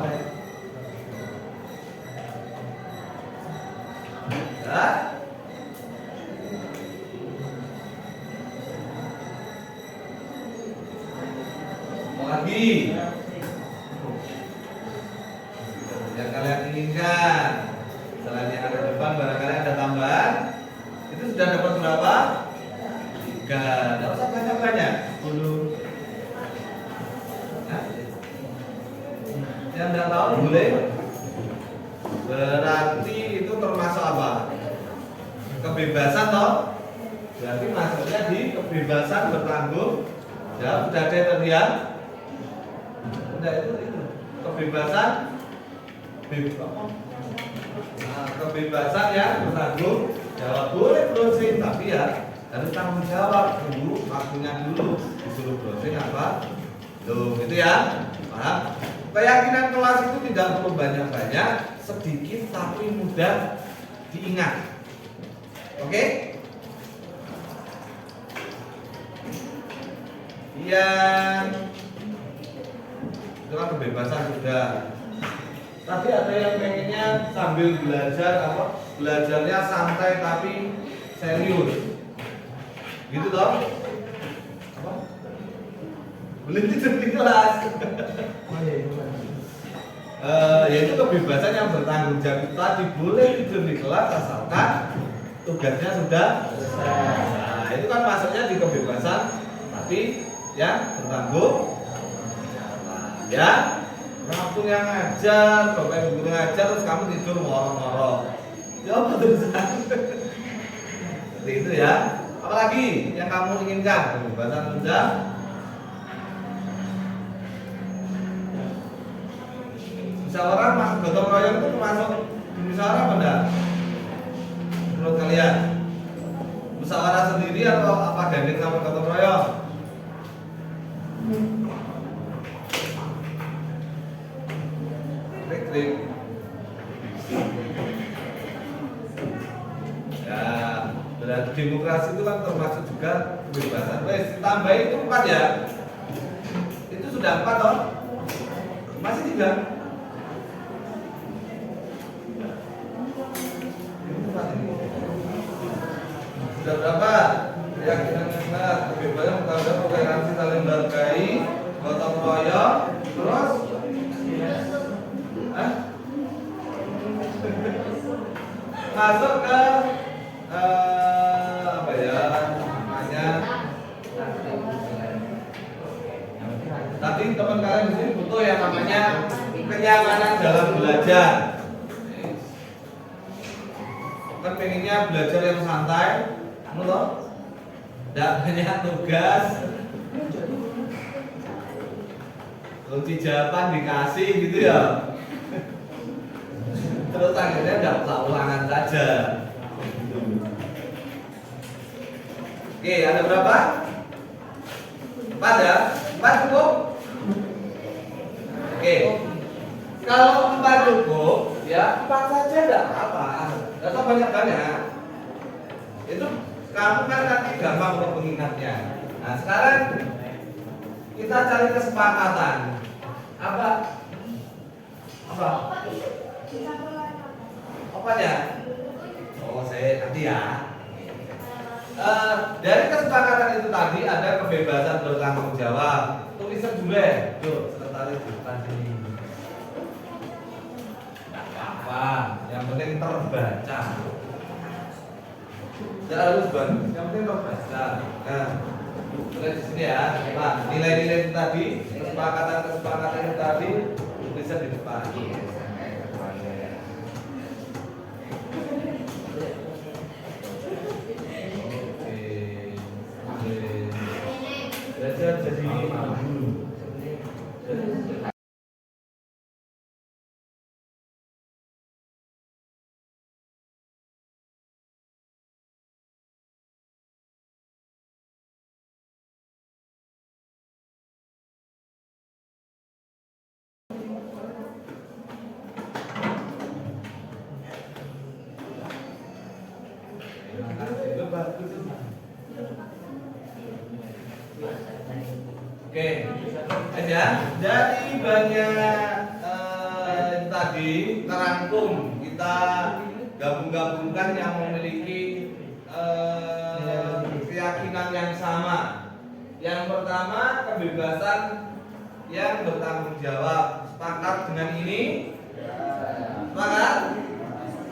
Ya. Lagi yang kalian inginkan selain yang ada di depan, barangkali ada tambahan. Itu sudah dapat berapa? 3. Tidak usah banyak-banyak. 10. Nah, yang tidak tahu boleh. Berarti itu termasuk apa? Kebebasan toh? Berarti masuknya di kebebasan bertanggung jawab. Sudah ada yang terlihat? Sudah itu kebebasan kebebasan yang bertanggung jawab. Boleh browsing, tapi ya harus tanggung jawab dulu, waktunya dulu. Disuruh browsing apa? Tuh, gitu ya. Paham? Keyakinan kelas itu tidak perlu banyak-banyak, sedikit tapi mudah diingat. Oke? Yang itu kan kebebasan sudah. Tapi ada yang pengennya sambil belajar apa? Belajarnya santai tapi serius. Gitu toh? Apa? Boleh tidur di kelas. Yaitu kebebasan yang bertanggung jawab tadi, boleh tidur di kelas asalkan tugasnya sudah selesai. Nah, itu kan masuknya di kebebasan tapi yang bertanggung jawab. Ya, waktu yang ngajar, bapak ibu guru ngajar terus kamu tidur ngorok-ngorok. Ya apa terusan? Seperti itu ya. Apalagi yang kamu inginkan? Kebebasan sudah. Musyawarah masuk gotong royong itu termasuk musyawarah apa enggak? Menurut kalian? Musyawarah sendiri atau apa gandeng sama gotong royong? Klik. Ya, berarti demokrasi itu kan termasuk juga kebebasan. Wes, tambahin itu 4 ya. Itu sudah 4 toh? Masih 3. Sudah berapa? Keyakinan kelas, kebebasan terhadap toleransi saling menghargai, gotong royong, terus masuk ke apa ya namanya? Tadi teman kalian di sini butuh yang namanya kenyamanan dalam belajar. Kan pengennya belajar yang santai, kamu loh, tidak banyak tugas. kunci jawaban dikasih gitu ya. Terus akhirnya udah ulangan saja. Oke, ada berapa? 4 ya? 4 cukup? Oke. Kalau 4 cukup, ya 4 saja enggak apa-apa. Enggak usah banyak-banyak. Itu kamu kan nanti gampang untuk mengingatnya. Nah, sekarang kita cari kesepakatan. Apa? Apanya? Oh, saya nanti ya. Dari kesepakatan itu tadi ada kebebasan bertanggung jawab. Tulisan dulu ya. Yuk, sekretaris di depan sini. Tidak apa-apa, yang penting terbaca. Tidak harus banget, yang penting terbaca. Nah, tulis di sini ya. Nah, nilai-nilai itu tadi, kesepakatan itu tadi, tulisan di depan. Belajar jadi guru. Itu bagus. Oke, aja dari banyak tadi terangkum kita gabung-gabungkan yang memiliki keyakinan yang sama. Yang pertama kebebasan yang bertanggung jawab. Sepakat dengan ini? Sepakat?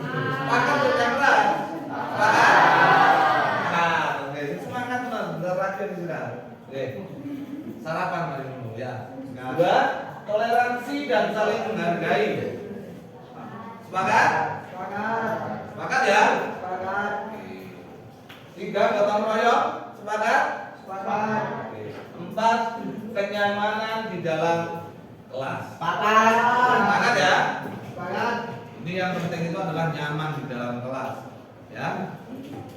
Sepakat untuk yang keras? Sepakat? Nah, oke, semangat mas, bentar lagi nih sekarang. Oke. Sarapan mari dulu ya. Dua, toleransi dan saling menghargai. Sepakat? Sepakat. Sepakat ya? Sepakat. Tiga, gotong royong. Sepakat? Sepakat. Empat, kenyamanan di dalam kelas. Sepakat. Sepakat ya? Sepakat. Ini yang penting itu adalah nyaman di dalam kelas. Ya.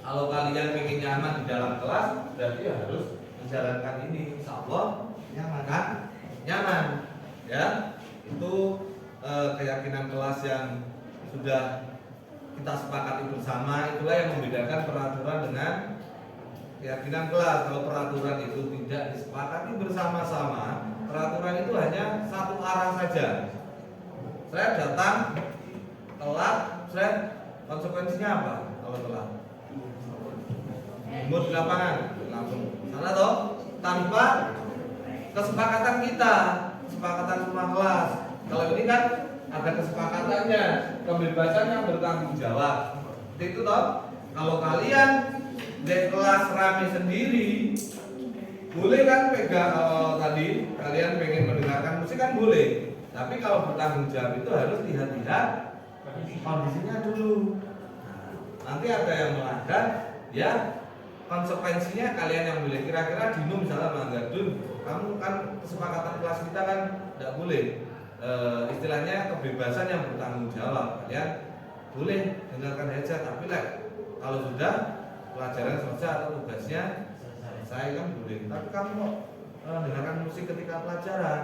Kalau kalian ingin nyaman di dalam kelas, berarti harus menjalankan ini. Insya Allah nyaman kan? Nyaman. Ya. Itu keyakinan kelas yang sudah kita sepakati bersama. Itulah yang membedakan peraturan dengan keyakinan kelas. Kalau peraturan itu tidak disepakati bersama-sama, peraturan itu hanya satu arah saja. Saya datang telat, saya konsekuensinya apa kalau telat? Mundur di lapangan langsung sana toh, tanpa kesepakatan kita, kesepakatan semua kelas. Kalau ini kan ada kesepakatannya, kebebasan yang bertanggung jawab. Seperti itu toh. Kalau kalian di kelas rame sendiri, boleh kan pegang tadi kalian pengen mendengarkan musik kan boleh. Tapi kalau bertanggung jawab itu harus lihat-lihat kondisinya dulu. Nanti ada yang melanggar, ya konsekuensinya kalian yang boleh. Kira-kira Dino misalnya melanggar, Dun, kamu kan kesepakatan kelas kita kan tidak boleh. Istilahnya kebebasan yang bertanggung jawab. Kalian boleh dengarkan aja, tapi kalau sudah pelajaran selesai atau tugasnya selesai kan boleh. Tapi kamu kok dengarkan musik ketika pelajaran,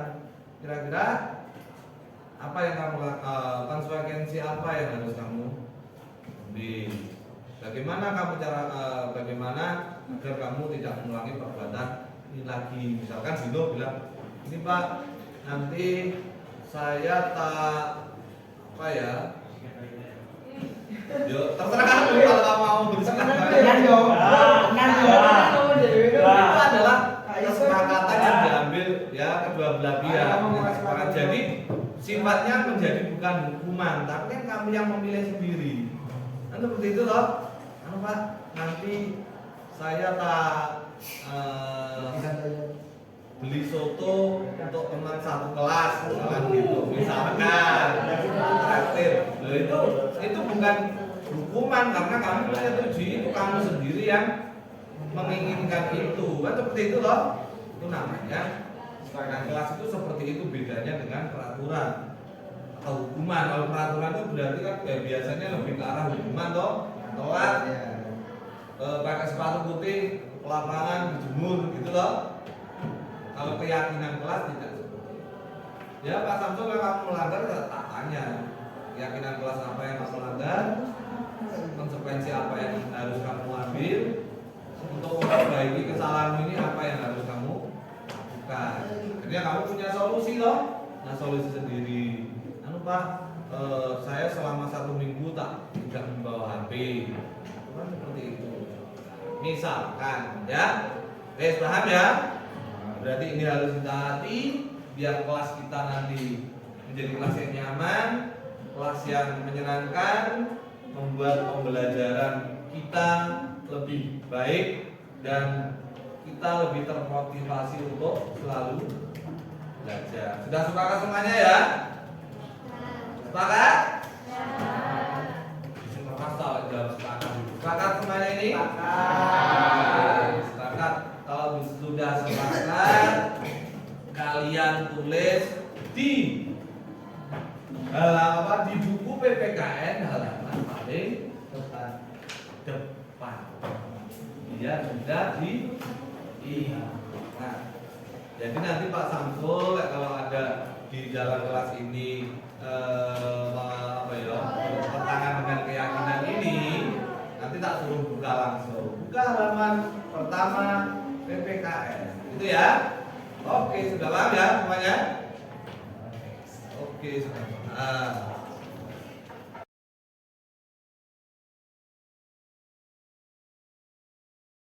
kira-kira apa yang kamu konsekuensi apa yang harus kamu ambil? Bagaimana kamu bagaimana agar kamu tidak mengulangi perbuatan ini lagi? Misalkan Dino bilang, ini Pak, nanti saya tak apa ya? Yo, terserah kamu kalau kamu mau bersikap baik. Itu adalah kesepakatan yang diambil ya kedua belah pihak. Jadi sifatnya menjadi bukan hukuman, tapi kan kamu yang memilih sendiri. Kan seperti itu loh. Anu Pak, nanti saya tak beli soto untuk teman satu kelas, misalkan gitu. Misalkan traktir. Itu bukan hukuman karena kamu menyetujui, itu kamu sendiri yang menginginkan itu. Kan seperti itu loh. Itu namanya kesepakatan kelas itu seperti itu beda. hukuman. Kalau peraturan itu berarti kan biasanya lebih ke arah hukuman toh. Telat, pakai sepatu putih ke lapangan dijemur gitu loh. Kalau keyakinan kelas tidak seperti itu. Ya Pak Samsul, kalau kamu melanggar tak tanya keyakinan kelas apa yang kamu langgar, konsekuensi apa yang harus kamu ambil, untuk memperbaiki kesalahanmu ini apa yang harus kamu lakukan. Jadi kamu punya solusi loh. Nah solusi sendiri. Anu Pak, saya selama 1 minggu tidak membawa HP. Itu kan seperti itu. Misalkan ya, paham ya? Berarti ini harus ditaati biar kelas kita nanti menjadi kelas yang nyaman, kelas yang menyenangkan, membuat pembelajaran kita lebih baik dan kita lebih termotivasi untuk selalu belajar. Sudah sepakat semuanya ya? Sepakat? Sepakat semuanya ini? Sepakat. Kalau sudah sepakat, kalian tulis di halaman di buku PPKN halaman paling depan. Dia sudah nah, jadi nanti Pak Samsul kalau ada di jalan kelas ini bertentangan dengan keyakinan ini, nanti tak suruh buka langsung. Buka halaman pertama PPKN. Itu ya. Oke, sudah paham ya semuanya? Oke, sudah paham.